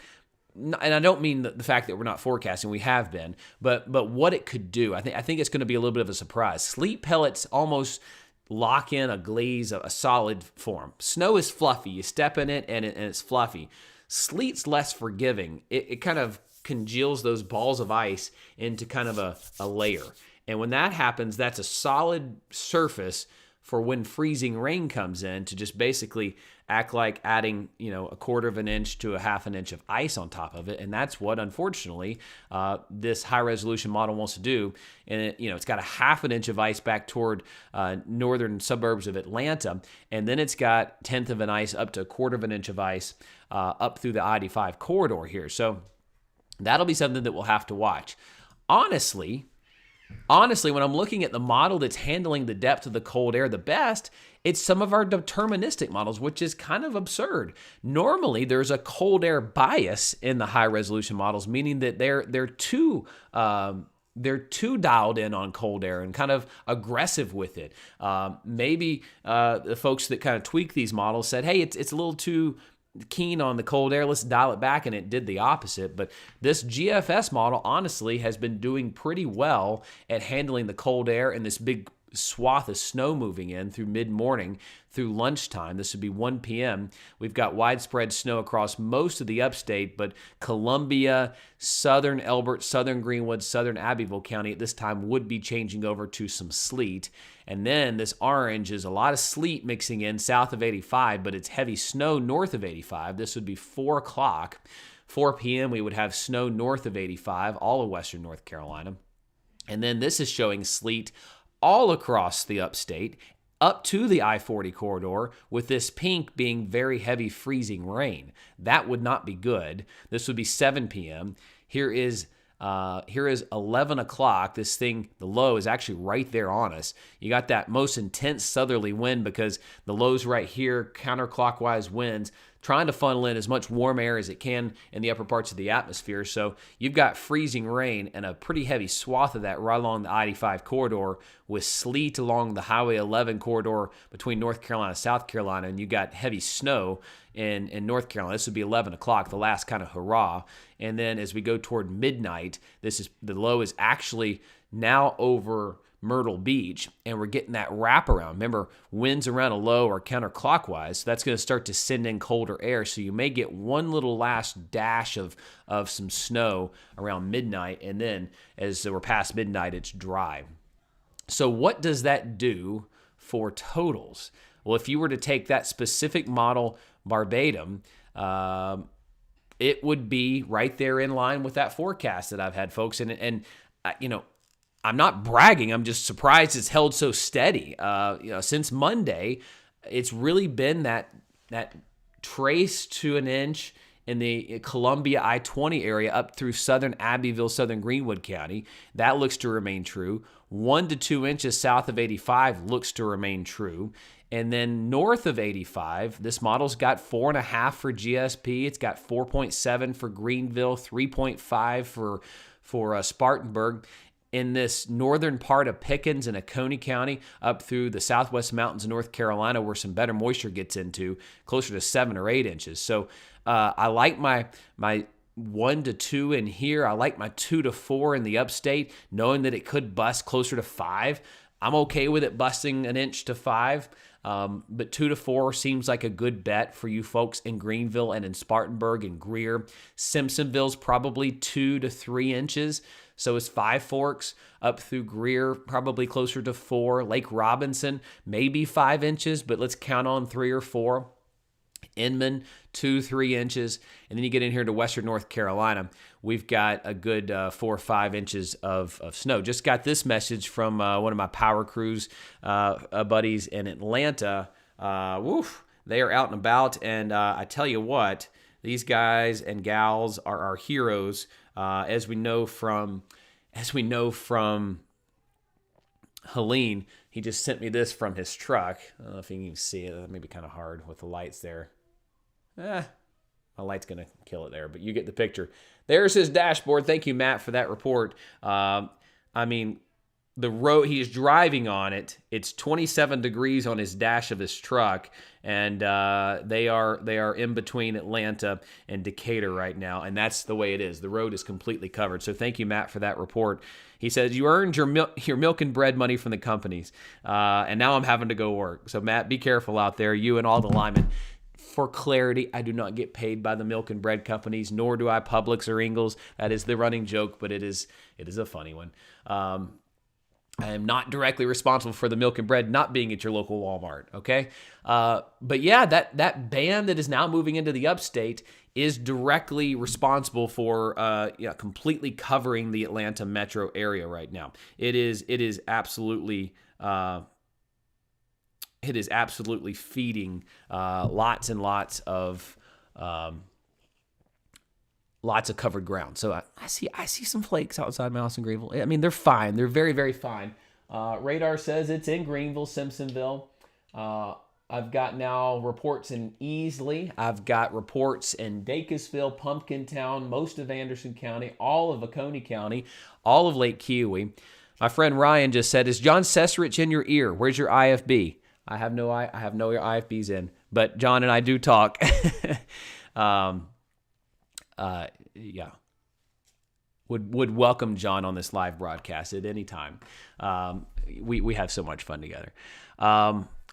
and I don't mean the fact that we're not forecasting, we have been, but what it could do. I think it's going to be a little bit of a surprise. Sleet pellets almost lock in a glaze, a solid form. Snow is fluffy. You step in it and it's fluffy. Sleet's less forgiving. It kind of congeals those balls of ice into kind of a layer. And when that happens, that's a solid surface for when freezing rain comes in to just basically act like adding, a quarter of an inch to a half an inch of ice on top of it. And that's what, unfortunately, this high resolution model wants to do. And it's got a half an inch of ice back toward northern suburbs of Atlanta. And then it's got tenth of an ice up to a quarter of an inch of ice up through the I-85 corridor here. So that'll be something that we'll have to watch. Honestly, when I'm looking at the model that's handling the depth of the cold air the best, it's some of our deterministic models, which is kind of absurd. Normally, there's a cold air bias in the high resolution models, meaning that they're too dialed in on cold air and kind of aggressive with it. Maybe the folks that kind of tweak these models said, hey, it's a little too keen on the cold air, let's dial it back, and it did the opposite. But this GFS model, honestly, has been doing pretty well at handling the cold air and this big swath of snow moving in through mid-morning through lunchtime. This would be 1 p.m. We've got widespread snow across most of the upstate, but Columbia, southern Elbert, southern Greenwood, southern Abbeville County at this time would be changing over to some sleet. And then this orange is a lot of sleet mixing in south of 85, but it's heavy snow north of 85. This would be 4 o'clock. 4 p.m. we would have snow north of 85, all of western North Carolina. And then this is showing sleet all across the upstate, up to the I-40 corridor, with this pink being very heavy freezing rain. That would not be good. This would be 7 p.m. Here is 11 o'clock. This thing, the low is actually right there on us. You got that most intense southerly wind because the low's right here, counterclockwise winds, trying to funnel in as much warm air as it can in the upper parts of the atmosphere. So you've got freezing rain and a pretty heavy swath of that right along the I-85 corridor with sleet along the Highway 11 corridor between North Carolina and South Carolina, and you got heavy snow in North Carolina. This would be 11 o'clock, the last kind of hurrah. And then as we go toward midnight, the low is actually now over Myrtle Beach, and we're getting that wraparound. Remember, winds around a low are counterclockwise, so that's going to start to send in colder air. So you may get one little last dash of some snow around midnight, and then as we're past midnight, it's dry. So what does that do for totals? Well, if you were to take that specific model verbatim, it would be right there in line with that forecast that I've had, folks. And I'm not bragging. I'm just surprised it's held so steady. Since Monday, it's really been that trace to an inch in the Columbia I-20 area up through southern Abbeville, southern Greenwood County. That looks to remain true. 1 to 2 inches south of 85 looks to remain true. And then north of 85, this model's got 4.5 for GSP. It's got 4.7 for Greenville, 3.5 for Spartanburg. In this northern part of Pickens and Oconee County up through the southwest mountains of North Carolina where some better moisture gets into, closer to 7 or 8 inches. So I like my 1 to 2 in here. I like my 2 to 4 in the upstate, knowing that it could bust closer to 5. I'm okay with it busting an inch to 5. But 2 to 4 seems like a good bet for you folks in Greenville and in Spartanburg and Greer. Simpsonville's probably 2 to 3 inches. So is Five Forks up through Greer, probably closer to 4. Lake Robinson, maybe 5 inches, but let's count on 3 or 4. Inman, 2-3 inches. And then you get in here to western North Carolina. We've got a good 4 or 5 inches of snow. Just got this message from one of my Power Crews buddies in Atlanta. They are out and about. And I tell you what, these guys and gals are our heroes. As we know from Helene, he just sent me this from his truck. I don't know if you can even see it. That may be kind of hard with the lights there. My light's going to kill it there, but you get the picture. There's his dashboard. Thank you, Matt, for that report. the road he is driving on it. It's 27 degrees on his dash of his truck, and they are in between Atlanta and Decatur right now, and that's the way it is. The road is completely covered. So thank you, Matt, for that report. He says you earned your milk and bread money from the companies, and now I'm having to go work. So Matt, be careful out there, you and all the linemen. For clarity, I do not get paid by the milk and bread companies, nor do I Publix or Ingles. That is the running joke, but it is a funny one. I am not directly responsible for the milk and bread not being at your local Walmart, okay? But yeah, that band that is now moving into the upstate is directly responsible for completely covering the Atlanta metro area right now. It is absolutely feeding lots and lots of covered ground. So I see some flakes outside my house in Greenville. I mean, they're fine. They're very, very fine. Radar says it's in Greenville, Simpsonville. I've got now reports in Easley. I've got reports in Dacusville, Pumpkintown, most of Anderson County, all of Oconee County, all of Lake Keowee. My friend Ryan just said, "Is John Sesrich in your ear? Where's your IFB?" I have no IFBs in, but John and I do talk. Yeah. Would welcome John on this live broadcast at any time. We have so much fun together.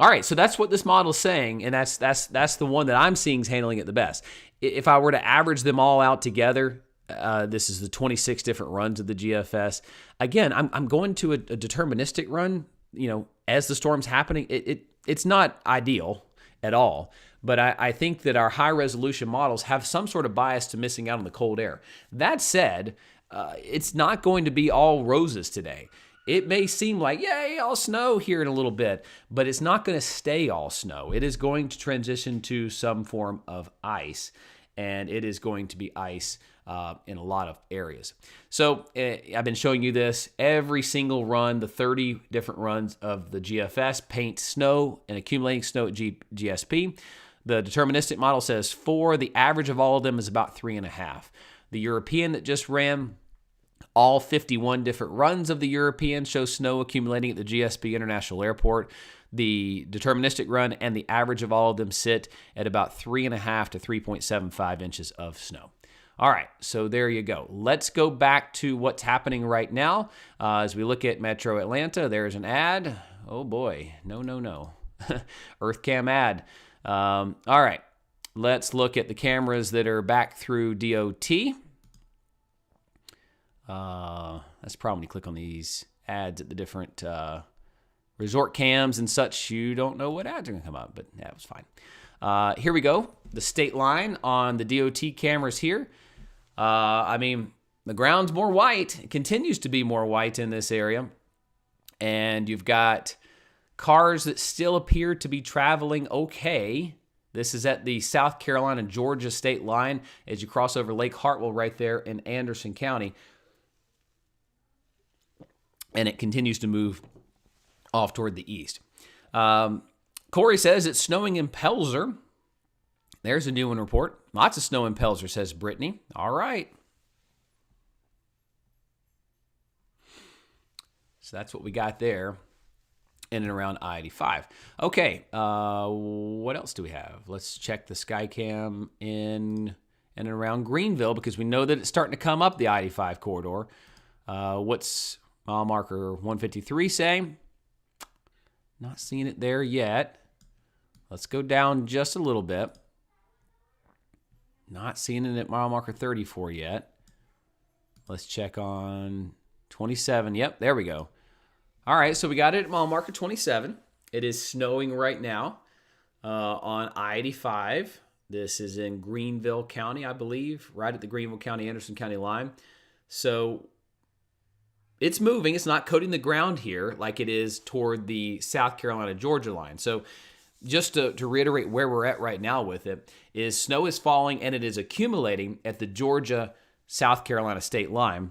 All right, so that's what this model is saying, and that's the one that I'm seeing is handling it the best. If I were to average them all out together, this is the 26 different runs of the GFS. Again, I'm going to a deterministic run. As the storm's happening, it's not ideal at all. But I think that our high-resolution models have some sort of bias to missing out on the cold air. That said, it's not going to be all roses today. It may seem like, yay, all snow here in a little bit, but it's not going to stay all snow. It is going to transition to some form of ice, and it is going to be ice in a lot of areas. So I've been showing you this every single run, the 30 different runs of the GFS, paint snow and accumulating snow at GSP. The deterministic model says 4. The average of all of them is about 3.5. The European that just ran, all 51 different runs of the European show snow accumulating at the GSP International Airport. The deterministic run and the average of all of them sit at about 3.5 to 3.75 inches of snow. All right, so there you go. Let's go back to what's happening right now. As we look at Metro Atlanta, there's an ad. Oh boy, no. EarthCam ad. All right, let's look at the cameras that are back through DOT. That's probably when you click on these ads at the different resort cams and such. You don't know what ads are going to come up, but that was fine. Here we go. The state line on the DOT cameras here. The ground's more white. It continues to be more white in this area. And you've got cars that still appear to be traveling okay. This is at the South Carolina-Georgia state line as you cross over Lake Hartwell right there in Anderson County. And it continues to move off toward the east. Corey says it's snowing in Pelzer. There's a new one report. Lots of snow in Pelzer, says Brittany. All right. So that's what we got there in and around I-85. Okay, what else do we have? Let's check the Skycam in and around Greenville because we know that it's starting to come up the I-85 corridor. What's mile marker 153 say? Not seeing it there yet. Let's go down just a little bit. Not seeing it at mile marker 34 yet. Let's check on 27. Yep, there we go. All right, so we got it at mile marker 27. It is snowing right now on I-85. This is in Greenville County, I believe, right at the Greenville County-Anderson County line. So it's moving. It's not coating the ground here like it is toward the South Carolina-Georgia line. So just to reiterate where we're at right now with it, is snow is falling and it is accumulating at the Georgia-South Carolina state line,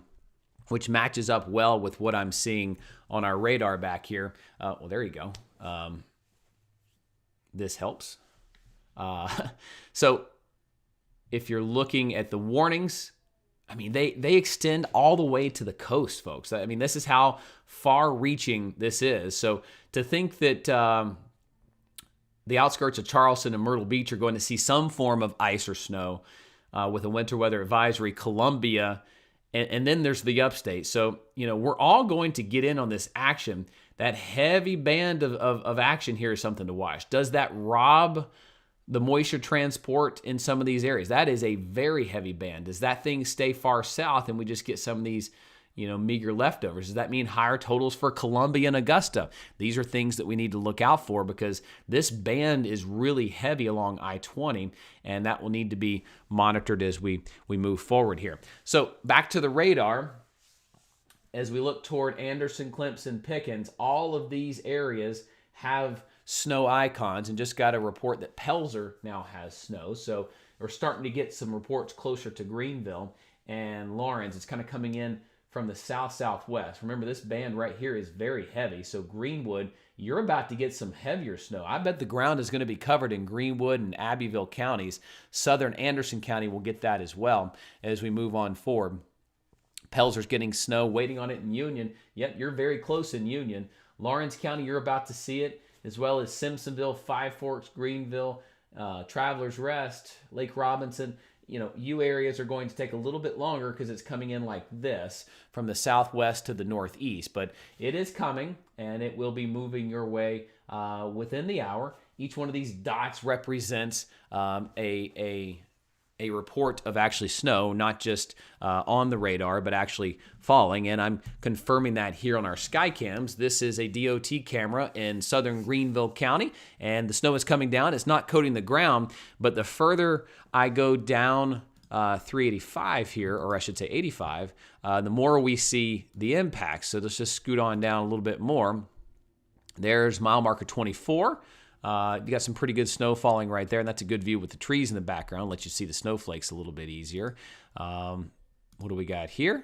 which matches up well with what I'm seeing on our radar back here. Well, there you go. This helps. So if you're looking at the warnings, I mean, they extend all the way to the coast, folks. I mean, this is how far-reaching this is. So to think that the outskirts of Charleston and Myrtle Beach are going to see some form of ice or snow with a winter weather advisory, Columbia, and then there's the upstate. So, we're all going to get in on this action. That heavy band of action here is something to watch. Does that rob the moisture transport in some of these areas? That is a very heavy band. Does that thing stay far south and we just get some of these, meager leftovers? Does that mean higher totals for Columbia and Augusta? These are things that we need to look out for because this band is really heavy along I-20, and that will need to be monitored as we move forward here. So back to the radar. As we look toward Anderson, Clemson, Pickens, all of these areas have snow icons, and just got a report that Pelzer now has snow. So we're starting to get some reports closer to Greenville and Lawrence. It's kind of coming in from the south-southwest. Remember, this band right here is very heavy. So Greenwood, you're about to get some heavier snow. I bet the ground is going to be covered in Greenwood and Abbeville counties. Southern Anderson County will get that as well as we move on forward. Pelzer's getting snow, waiting on it in Union. Yep, you're very close in Union. Lawrence County, you're about to see it, as well as Simpsonville, Five Forks, Greenville, Travelers Rest, Lake Robinson. You areas are going to take a little bit longer because it's coming in like this from the southwest to the northeast. But it is coming, and it will be moving your way within the hour. Each one of these dots represents a report of actually snow, not just on the radar, but actually falling. And I'm confirming that here on our Skycams. This is a DOT camera in southern Greenville County, and the snow is coming down. It's not coating the ground, but the further I go down 385 here, or I should say 85, the more we see the impacts. So let's just scoot on down a little bit more. There's mile marker 24. You got some pretty good snow falling right there, and that's a good view with the trees in the background. Let you see the snowflakes a little bit easier. What do we got here?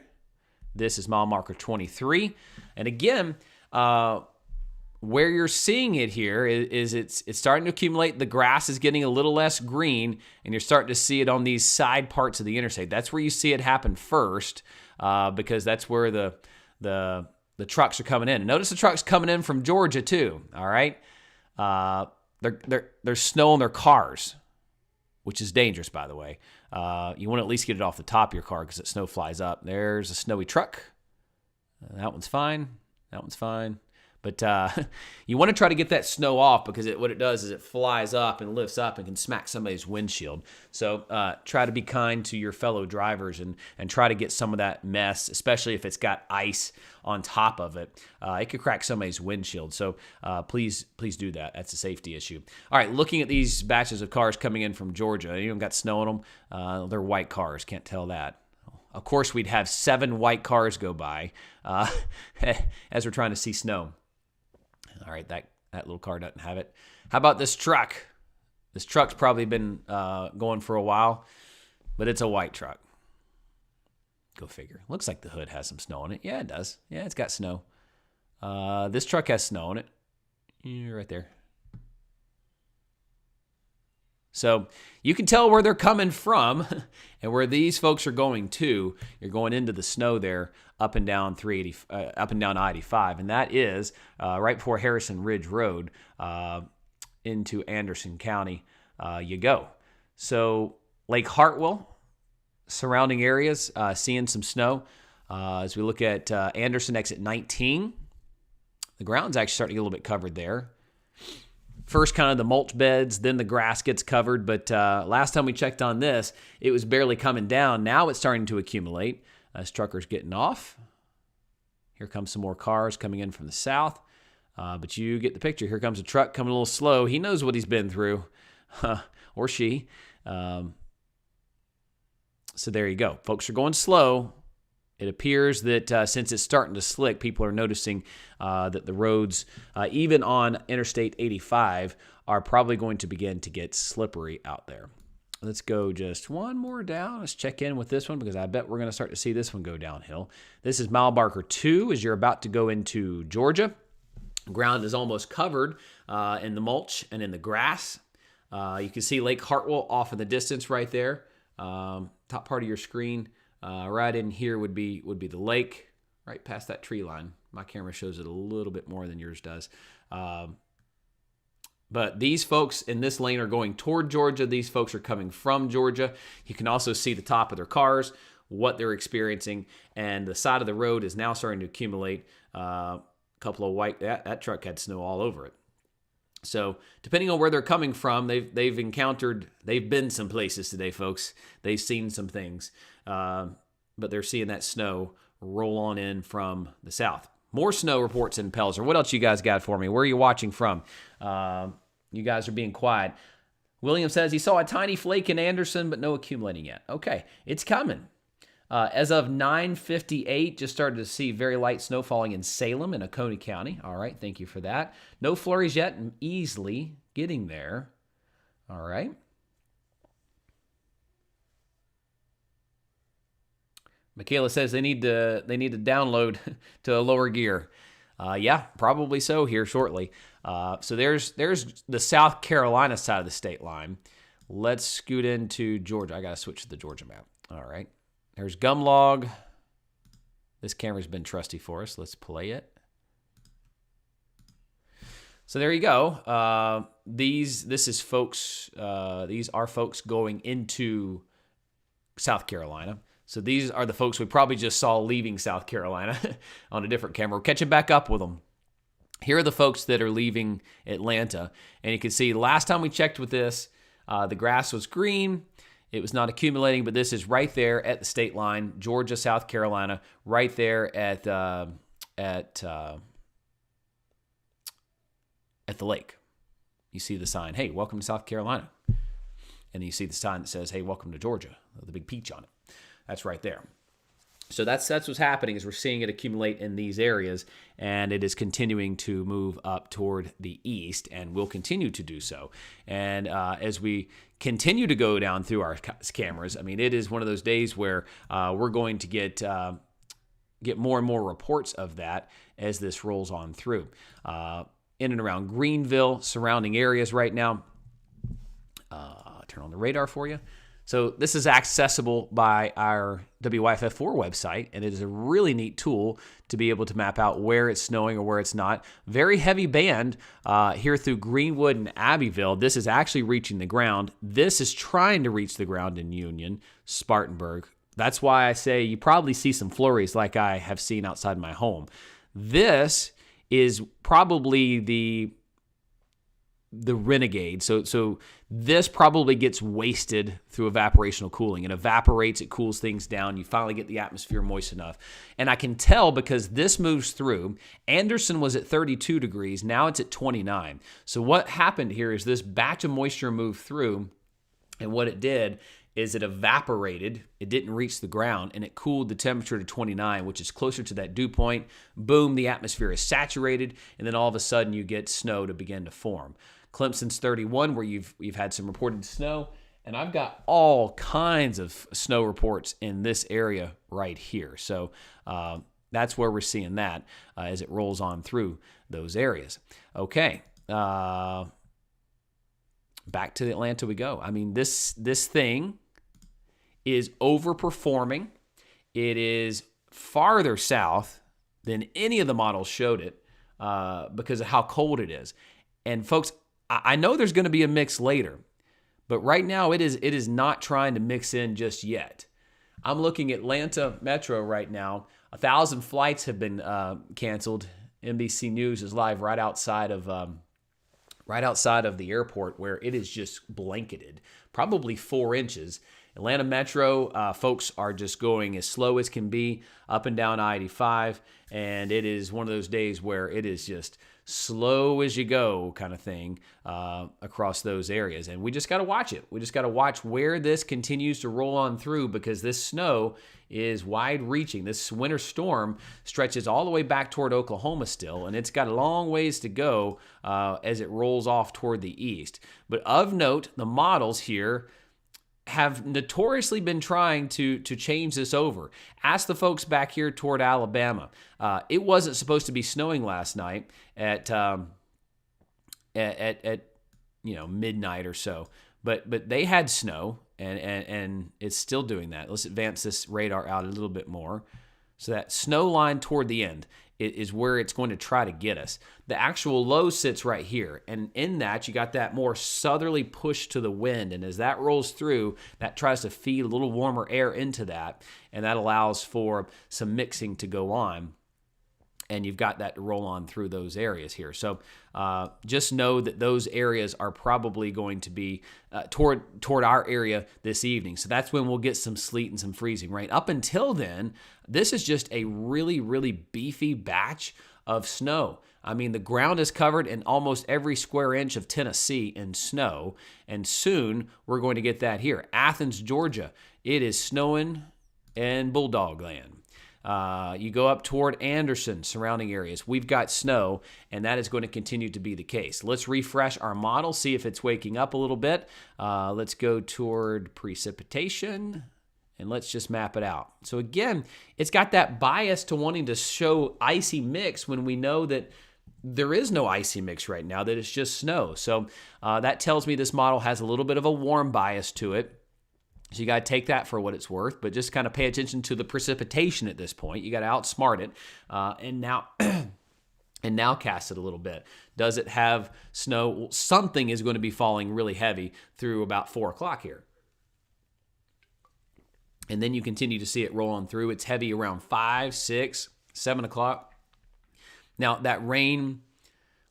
This is mile marker 23. And again, where you're seeing it here is it's starting to accumulate. The grass is getting a little less green, and you're starting to see it on these side parts of the interstate. That's where you see it happen first, because that's where the trucks are coming in. And notice the trucks coming in from Georgia too. All right. There's snow on their cars, which is dangerous, by the way. You want to at least get it off the top of your car because the snow flies up. There's a snowy truck. That one's fine. That one's fine. But you want to try to get that snow off because what it does is it flies up and lifts up and can smack somebody's windshield. So try to be kind to your fellow drivers and try to get some of that mess, especially if it's got ice on top of it. It could crack somebody's windshield. So please do that. That's a safety issue. All right, looking at these batches of cars coming in from Georgia. They even got snow on them. They're white cars. Can't tell that. Of course, we'd have 7 white cars go by as we're trying to see snow. All right, that little car doesn't have it. How about this truck? This truck's probably been going for a while, but it's a white truck. Go figure. Looks like the hood has some snow on it. Yeah, it does. Yeah, it's got snow. This truck has snow on it. Yeah, right there. So you can tell where they're coming from and where these folks are going to. You're going into the snow there, up and down I-85, and that is right before Harrison Ridge Road into Anderson County. You go. So Lake Hartwell, surrounding areas, seeing some snow. As we look at Anderson exit 19, the ground's actually starting to get a little bit covered there. First kind of the mulch beds, then the grass gets covered. But last time we checked on this, it was barely coming down. Now it's starting to accumulate. This trucker's getting off. Here comes some more cars coming in from the south. But you get the picture. Here comes a truck coming a little slow. He knows what he's been through, or she. So there you go. Folks are going slow. It appears that since it's starting to slick, people are noticing that the roads, even on Interstate 85, are probably going to begin to get slippery out there. Let's go just one more down. Let's check in with this one because I bet we're going to start to see this one go downhill. This is mile marker 2 as you're about to go into Georgia. Ground is almost covered in the mulch and in the grass. You can see Lake Hartwell off in the distance right there. Top part of your screen. Right in here would be the lake, right past that tree line. My camera shows it a little bit more than yours does. But these folks in this lane are going toward Georgia. These folks are coming from Georgia. You can also see the top of their cars, what they're experiencing, and the side of the road is now starting to accumulate. A couple of white, that truck had snow all over it. So depending on where they're coming from, they've been some places today, folks. They've seen some things, but they're seeing that snow roll on in from the south. More snow reports in Pelzer. What else you guys got for me? Where are you watching from? You guys are being quiet. William says he saw a tiny flake in Anderson, but no accumulating yet. Okay, it's coming. As of 9:58, just started to see very light snow falling in Salem and Oconee County. All right, thank you for that. No flurries yet, and easily getting there. All right. Michaela says they need to download to a lower gear. Yeah, probably so here shortly. So there's the South Carolina side of the state line. Let's scoot into Georgia. I got to switch to the Georgia map. All right. There's Gumlog. This camera's been trusty for us. Let's play it. So there you go. This is folks. These are folks going into South Carolina. So these are the folks we probably just saw leaving South Carolina on a different camera. We're catching back up with them. Here are the folks that are leaving Atlanta. And you can see last time we checked with this, the grass was green. It was not accumulating, but this is right there at the state line, Georgia, South Carolina, right there at the lake. You see the sign, hey, welcome to South Carolina. And you see the sign that says, hey, welcome to Georgia, the big peach on it. That's right there. So that's what's happening is we're seeing it accumulate in these areas, and it is continuing to move up toward the east, and will continue to do so. And as we continue to go down through our cameras, I mean, it is one of those days where we're going to get more and more reports of that as this rolls on through. In and around Greenville, surrounding areas right now. Turn on the radar for you. So this is accessible by our WYFF4 website, and it is a really neat tool to be able to map out where it's snowing or where it's not. Very heavy band here through Greenwood and Abbeville. This is actually reaching the ground. This is trying to reach the ground in Union, Spartanburg. That's why I say you probably see some flurries like I have seen outside my home. This is probably the renegade. So this probably gets wasted through evaporational cooling. It evaporates, it cools things down. You finally get the atmosphere moist enough. And I can tell because this moves through. Anderson was at 32 degrees. Now it's at 29. So what happened here is this batch of moisture moved through, and what it did is it evaporated. It didn't reach the ground, and it cooled the temperature to 29, which is closer to that dew point. Boom, the atmosphere is saturated, and then all of a sudden you get snow to begin to form. Clemson's 31, where you've had some reported snow, and I've got all kinds of snow reports in this area right here. So that's where we're seeing that as it rolls on through those areas. Okay, back to Atlanta we go. I mean, this thing is overperforming. It is farther south than any of the models showed it because of how cold it is. And folks, I know there's going to be a mix later, but right now it is not trying to mix in just yet. I'm looking at Atlanta Metro right now. 1,000 flights have been canceled. NBC News is live right outside of the airport, where it is just blanketed, probably 4 inches. Atlanta Metro, folks are just going as slow as can be up and down I-85, and it is one of those days where it is just slow as you go kind of thing across those areas. And we just got to watch it. We just got to watch where this continues to roll on through, because this snow is wide-reaching. This winter storm stretches all the way back toward Oklahoma still, and it's got a long ways to go as it rolls off toward the east. But of note, the models here have notoriously been trying to change this over. Ask the folks back here toward Alabama. It wasn't supposed to be snowing last night at midnight or so, but they had snow. and it's still doing that. Let's advance this radar out a little bit more. So that snow line toward the end is where it's going to try to get us. The actual low sits right here. And in that, you got that more southerly push to the wind. And as that rolls through, that tries to feed a little warmer air into that. And that allows for some mixing to go on. And you've got that to roll on through those areas here. So just know that those areas are probably going to be toward our area this evening. So that's when we'll get some sleet and some freezing rain. Up until then, this is just a really, really beefy batch of snow. I mean, the ground is covered in almost every square inch of Tennessee in snow. And soon we're going to get that here. Athens, Georgia, it is snowing in Bulldog Land. You go up toward Anderson, surrounding areas. We've got snow, and that is going to continue to be the case. Let's refresh our model, see if it's waking up a little bit. Let's go toward precipitation, and let's just map it out. So again, it's got that bias to wanting to show icy mix when we know that there is no icy mix right now, that it's just snow. So that tells me this model has a little bit of a warm bias to it. So you got to take that for what it's worth, but just kind of pay attention to the precipitation at this point. You got to outsmart it, and now cast it a little bit. Does it have snow? Well, something is going to be falling really heavy through about 4 o'clock here. And then you continue to see it roll on through. It's heavy around 5, 6, 7 o'clock. Now, that rain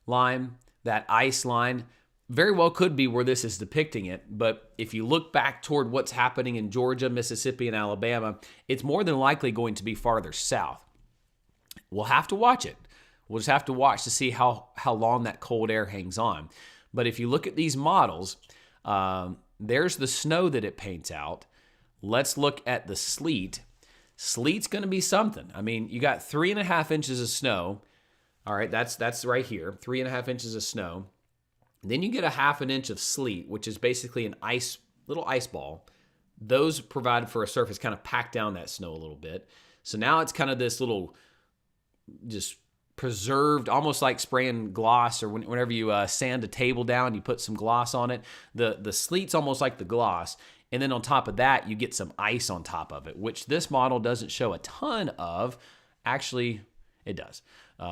line, that ice line, very well could be where this is depicting it, but if you look back toward what's happening in Georgia, Mississippi, and Alabama, it's more than likely going to be farther south. We'll have to watch it. We'll just have to watch to see how long that cold air hangs on. But if you look at these models, there's the snow that it paints out. Let's look at the sleet. Sleet's going to be something. I mean, you got 3.5 inches of snow. All right, that's right here, 3.5 inches of snow. Then you get a 1/2 inch of sleet, which is basically an little ice ball. Those provide for a surface, kind of pack down that snow a little bit. So now it's kind of this little just preserved, almost like spraying gloss, or whenever you sand a table down, you put some gloss on it. The sleet's almost like the gloss. And then on top of that, you get some ice on top of it, which this model doesn't show a ton of. Actually, it does.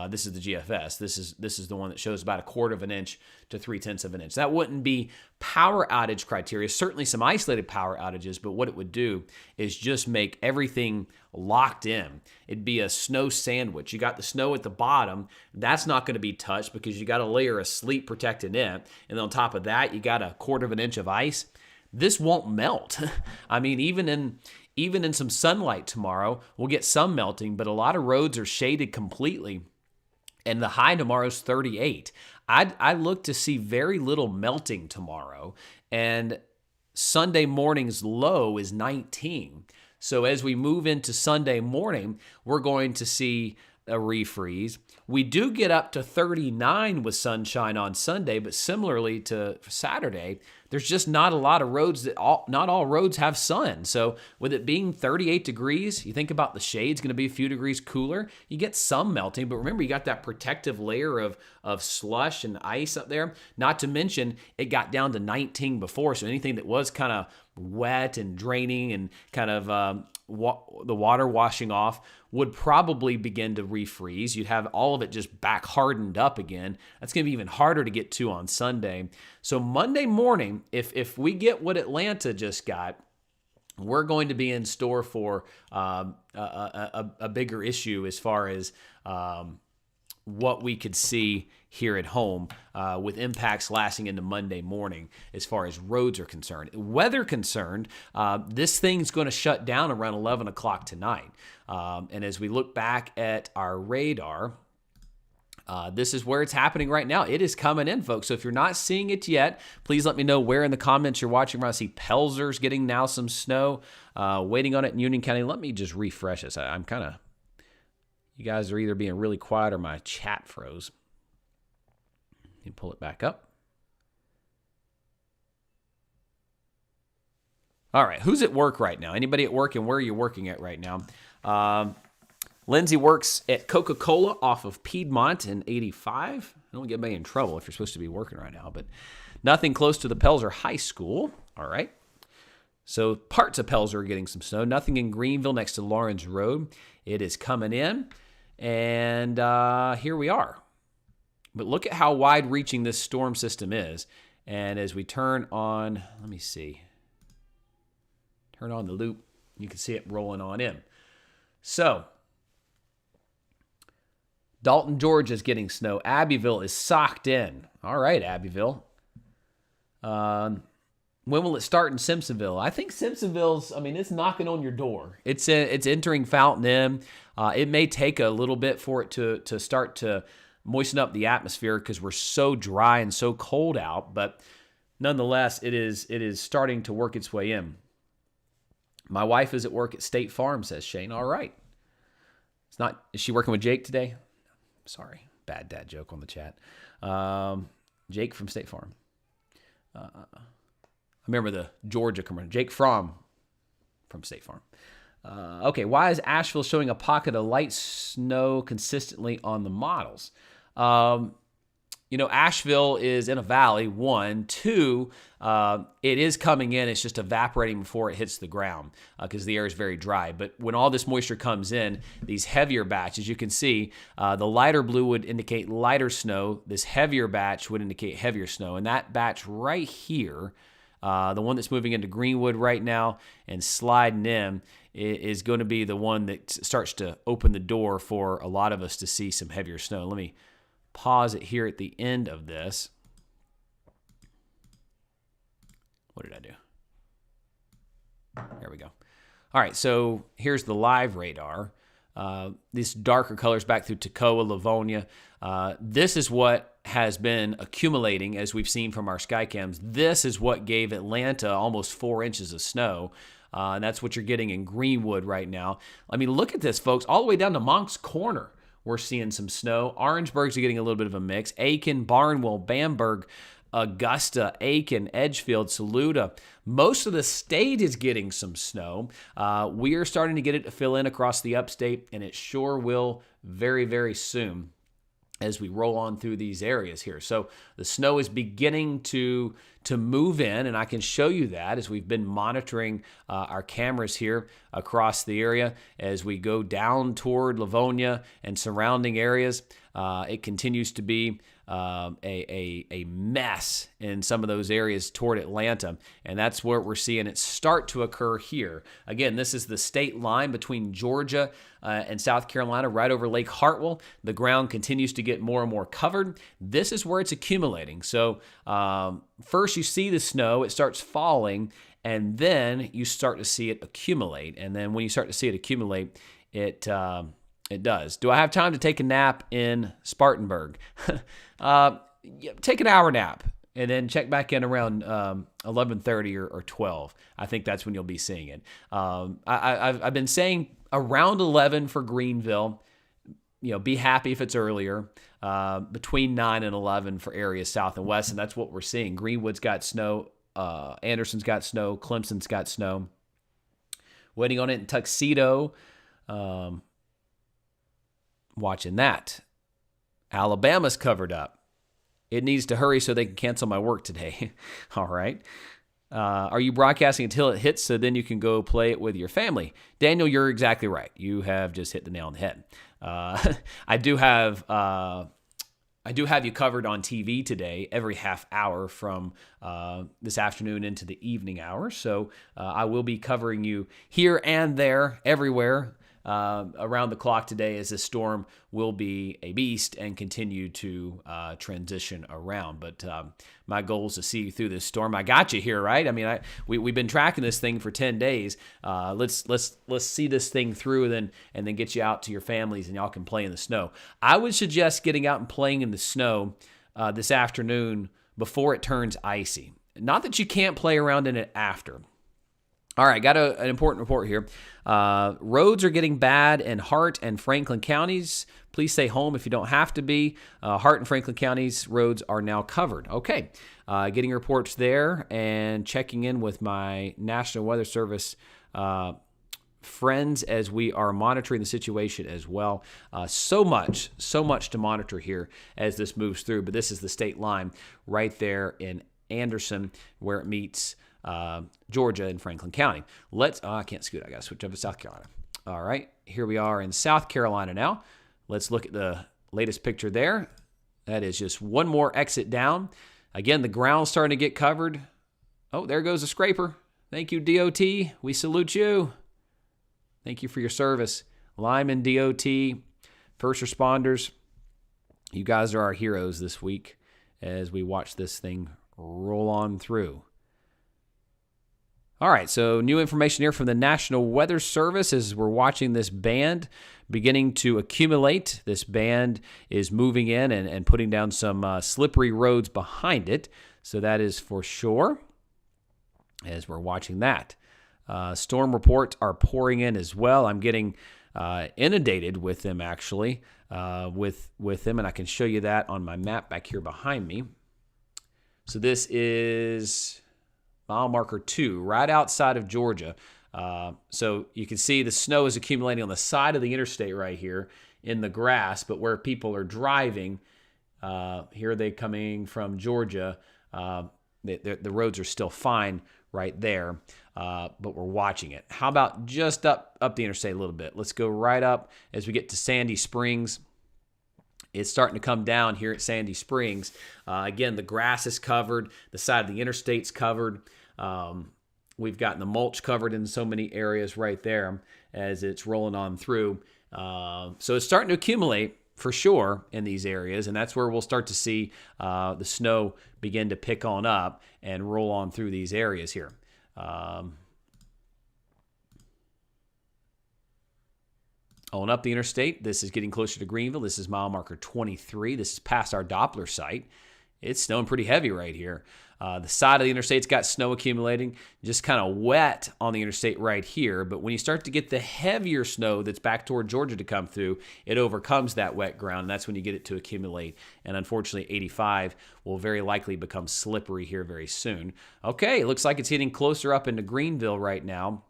This is the GFS. This is the one that shows about 1/4 inch to 3/10 of an inch. That wouldn't be power outage criteria. Certainly some isolated power outages, but what it would do is just make everything locked in. It'd be a snow sandwich. You got the snow at the bottom. That's not going to be touched because you got a layer of sleet protecting it. And then on top of that, you got 1/4 inch of ice. This won't melt. I mean, even in some sunlight tomorrow, we'll get some melting, but a lot of roads are shaded completely. And the high tomorrow is 38. I look to see very little melting tomorrow. And Sunday morning's low is 19. So as we move into Sunday morning, we're going to see a refreeze. We do get up to 39 with sunshine on Sunday, but similarly to Saturday, there's just not a lot of roads not all roads have sun. So with it being 38 degrees, you think about the shade's going to be a few degrees cooler. You get some melting, but remember you got that protective layer of slush and ice up there. Not to mention it got down to 19 before, so anything that was kind of wet and draining and kind of the water washing off would probably begin to refreeze. You'd have all of it just back hardened up again. That's going to be even harder to get to on Sunday. So Monday morning, if we get what Atlanta just got, we're going to be in store for a bigger issue as far as what we could see here at home with impacts lasting into Monday morning as far as roads are concerned. Weather concerned, this thing's going to shut down around 11 o'clock tonight. And as we look back at our radar, this is where it's happening right now. It is coming in, folks. So if you're not seeing it yet, please let me know where in the comments you're watching. I see Pelzer's getting now some snow, waiting on it in Union County. Let me just refresh this. I'm kind of... You guys are either being really quiet or my chat froze. Let me pull it back up. All right, who's at work right now? Anybody at work, and where are you working at right now? Lindsay works at Coca-Cola off of Piedmont in 85. I don't get me in trouble if you're supposed to be working right now, but nothing close to the Pelzer High School. All right. So parts of Pelzer are getting some snow. Nothing in Greenville next to Lawrence Road. It is coming in, and here we are. But look at how wide-reaching this storm system is. And as we turn on, let me see, turn on the loop, you can see it rolling on in. So Dalton, Georgia is getting snow. Abbeville is socked in. All right, Abbeville. When will it start in Simpsonville? I think Simpsonville's, it's knocking on your door. It's entering Fountain Inn. It may take a little bit for it to start to moisten up the atmosphere because we're so dry and so cold out. But nonetheless, it is starting to work its way in. My wife is at work at State Farm, says Shane. All right. Is she working with Jake today? Sorry, bad dad joke on the chat. Jake from State Farm. I remember the Georgia commercial. Jake from State Farm. Okay, why is Asheville showing a pocket of light snow consistently on the models? Asheville is in a valley, 1. 2, it is coming in. It's just evaporating before it hits the ground because the air is very dry. But when all this moisture comes in, these heavier batches, you can see the lighter blue would indicate lighter snow. This heavier batch would indicate heavier snow. And that batch right here, the one that's moving into Greenwood right now and sliding in, is going to be the one that starts to open the door for a lot of us to see some heavier snow. Let me pause it here at the end of this. What did I do? There we go. All right, so here's the live radar. These darker colors back through Toccoa, Livonia. This is what has been accumulating, as we've seen from our skycams. This is what gave Atlanta almost 4 inches of snow. And that's what you're getting in Greenwood right now. Look at this, folks. All the way down to Moncks Corner, we're seeing some snow. Orangeburg's getting a little bit of a mix. Aiken, Barnwell, Bamberg, Augusta, Aiken, Edgefield, Saluda. Most of the state is getting some snow. We are starting to get it to fill in across the upstate, and it sure will very, very soon as we roll on through these areas here. So the snow is beginning to move in, and I can show you that as we've been monitoring our cameras here across the area. As we go down toward Livonia and surrounding areas, it continues to be a mess in some of those areas toward Atlanta, and that's where we're seeing it start to occur here. Again, this is the state line between Georgia and South Carolina, right over Lake Hartwell. The ground continues to get more and more covered. This is where it's accumulating. So first you see the snow, it starts falling, and then you start to see it accumulate. And then when you start to see it accumulate, it does. Do I have time to take a nap in Spartanburg? Take an hour nap and then check back in around 11:30 or 12. I think that's when you'll be seeing it. I've been saying around 11 for Greenville. Be happy if it's earlier. Between 9 and 11 for areas south and west, and that's what we're seeing. Greenwood's got snow. Anderson's got snow. Clemson's got snow. Waiting on it in Tuxedo. Watching that. Alabama's covered up. It needs to hurry so they can cancel my work today. All right. Are you broadcasting until it hits so then you can go play it with your family? Daniel, you're exactly right. You have just hit the nail on the head. I do have you covered on TV today every half hour from this afternoon into the evening hours. So I will be covering you here and there, everywhere, around the clock today, as this storm will be a beast and continue to transition around. But my goal is to see you through this storm. I got you here, right? We've been tracking this thing for 10 days. Let's see this thing through and then get you out to your families and y'all can play in the snow. I would suggest getting out and playing in the snow this afternoon before it turns icy. Not that you can't play around in it after. All right, got an important report here. Roads are getting bad in Hart and Franklin counties. Please stay home if you don't have to be. Hart and Franklin counties roads are now covered. Okay, getting reports there and checking in with my National Weather Service friends as we are monitoring the situation as well. So much to monitor here as this moves through. But this is the state line right there in Anderson where it meets Georgia and Franklin County. I can't scoot. I got to switch over to South Carolina. All right, here we are in South Carolina now. Let's look at the latest picture there. That is just one more exit down. Again, the ground's starting to get covered. Oh, there goes a scraper. Thank you, DOT. We salute you. Thank you for your service. Lyman DOT, first responders, you guys are our heroes this week as we watch this thing roll on through. All right, so new information here from the National Weather Service as we're watching this band beginning to accumulate. This band is moving in and putting down some slippery roads behind it. So that is for sure as we're watching that. Storm reports are pouring in as well. I'm getting inundated with them, actually, with them, and I can show you that on my map back here behind me. So this is mile marker 2, right outside of Georgia. So you can see the snow is accumulating on the side of the interstate right here in the grass, but where people are driving, here they coming from Georgia, the roads are still fine right there, but we're watching it. How about just up the interstate a little bit? Let's go right up as we get to Sandy Springs. It's starting to come down here at Sandy Springs. Again, the grass is covered. The side of the interstate's covered. We've gotten the mulch covered in so many areas right there as it's rolling on through. So it's starting to accumulate for sure in these areas, and that's where we'll start to see the snow begin to pick on up and roll on through these areas here. On up the interstate, this is getting closer to Greenville. This is mile marker 23. This is past our Doppler site. It's snowing pretty heavy right here. The side of the interstate's got snow accumulating, just kind of wet on the interstate right here. But when you start to get the heavier snow that's back toward Georgia to come through, it overcomes that wet ground, and that's when you get it to accumulate. And unfortunately, 85 will very likely become slippery here very soon. Okay, it looks like it's getting closer up into Greenville right now.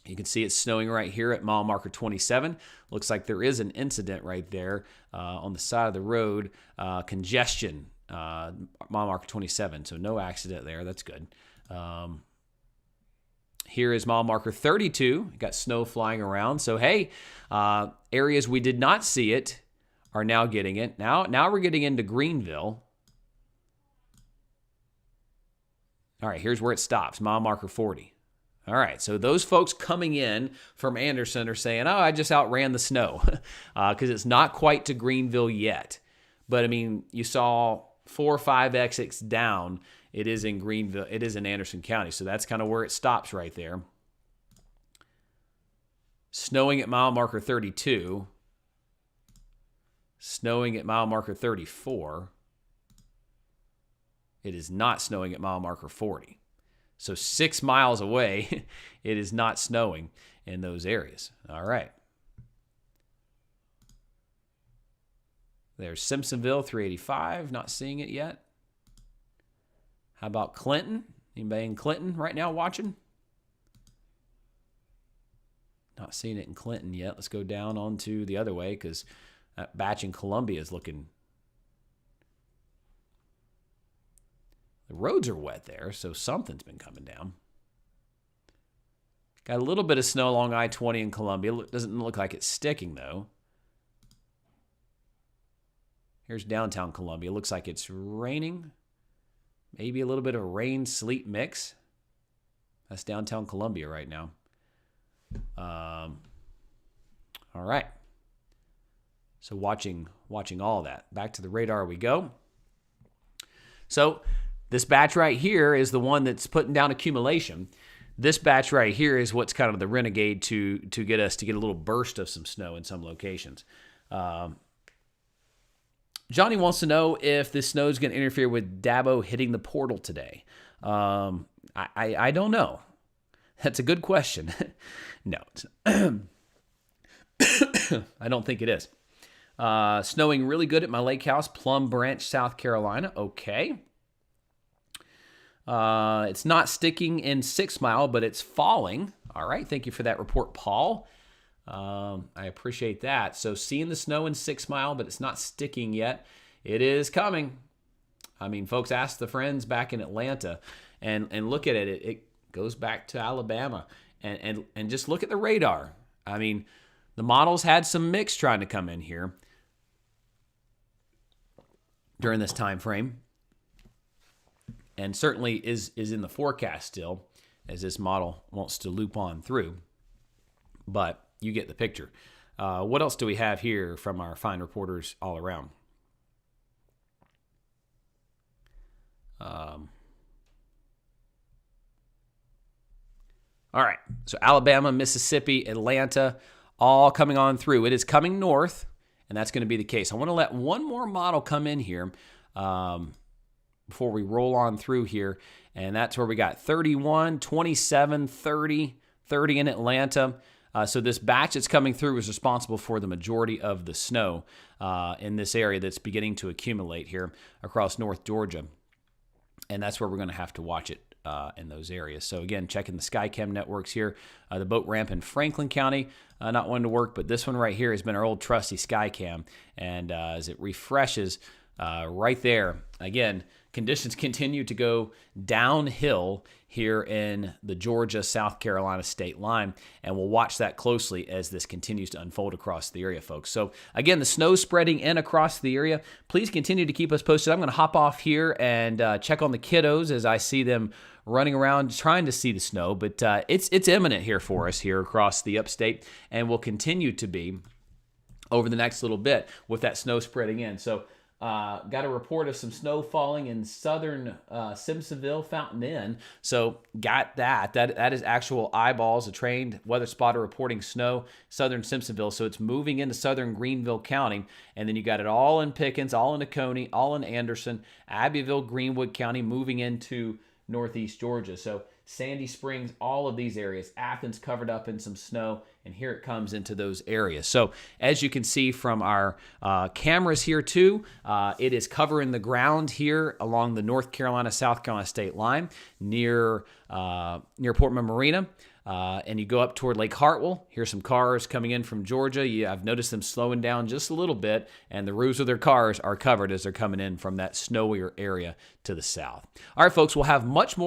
You can see it's snowing right here at mile marker 27. Looks like there is an incident right there on the side of the road. Congestion, mile marker 27. So no accident there. That's good. Here is mile marker 32. Got snow flying around. So, hey, areas we did not see it are now getting it. Now we're getting into Greenville. All right, here's where it stops. Mile marker 40. All right, so those folks coming in from Anderson are saying, oh, I just outran the snow because it's not quite to Greenville yet. But, I mean, you saw 4 or 5 exits down. It is in Greenville. It is in Anderson County, so that's kind of where it stops right there. Snowing at mile marker 32. Snowing at mile marker 34. It is not snowing at mile marker 40. So 6 miles away, it is not snowing in those areas. All right. There's Simpsonville, 385. Not seeing it yet. How about Clinton? Anybody in Clinton right now watching? Not seeing it in Clinton yet. Let's go down onto the other way because that batch in Columbia is looking... The roads are wet there, so something's been coming down. Got a little bit of snow along I-20 in Columbia. Doesn't look like it's sticking, though. Here's downtown Columbia. Looks like it's raining. Maybe a little bit of a rain-sleet mix. That's downtown Columbia right now. All right. So watching all of that. Back to the radar we go. So... this batch right here is the one that's putting down accumulation. This batch right here is what's kind of the renegade to get us to get a little burst of some snow in some locations. Johnny wants to know if this snow is going to interfere with Dabo hitting the portal today. I don't know. That's a good question. No, I don't think it is. Snowing really good at my lake house, Plum Branch, South Carolina. Okay. It's not sticking in 6 Mile, but it's falling. All right. Thank you for that report, Paul. I appreciate that. So seeing the snow in 6 Mile, but it's not sticking yet. It is coming. I mean, folks, ask the friends back in Atlanta. and look at it. It goes back to Alabama. And just look at the radar. I mean, the models had some mix trying to come in here during this time frame, and certainly is in the forecast still, as this model wants to loop on through. But you get the picture. What else do we have here from our fine reporters all around? All right, so Alabama, Mississippi, Atlanta, all coming on through. It is coming north, and that's going to be the case. I want to let one more model come in here before we roll on through here, and that's where we got 31, 27, 30, 30 in Atlanta. So this batch that's coming through is responsible for the majority of the snow in this area that's beginning to accumulate here across North Georgia, and that's where we're going to have to watch it. In those areas. So again, checking the SkyCam networks here. The boat ramp in Franklin County, not one to work, but this one right here has been our old trusty SkyCam. And as it refreshes right there, again, conditions continue to go downhill here in the Georgia-South Carolina state line, and we'll watch that closely as this continues to unfold across the area, folks. So again, the snow spreading in across the area. Please continue to keep us posted. I'm going to hop off here and check on the kiddos as I see them running around trying to see the snow, but it's imminent here for us here across the upstate, and will continue to be over the next little bit with that snow spreading in. So got a report of some snow falling in southern Simpsonville, Fountain Inn. So got that. That is actual eyeballs, a trained weather spotter reporting snow, southern Simpsonville. So it's moving into southern Greenville County. And then you got it all in Pickens, all in Oconee, all in Anderson, Abbeville, Greenwood County, moving into northeast Georgia. So Sandy Springs, all of these areas. Athens covered up in some snow, and here it comes into those areas. So as you can see from our cameras here too, it is covering the ground here along the North Carolina-South Carolina state line near Portman Marina. And you go up toward Lake Hartwell. Here's some cars coming in from Georgia. I've noticed them slowing down just a little bit, and the roofs of their cars are covered as they're coming in from that snowier area to the south. All right, folks, we'll have much more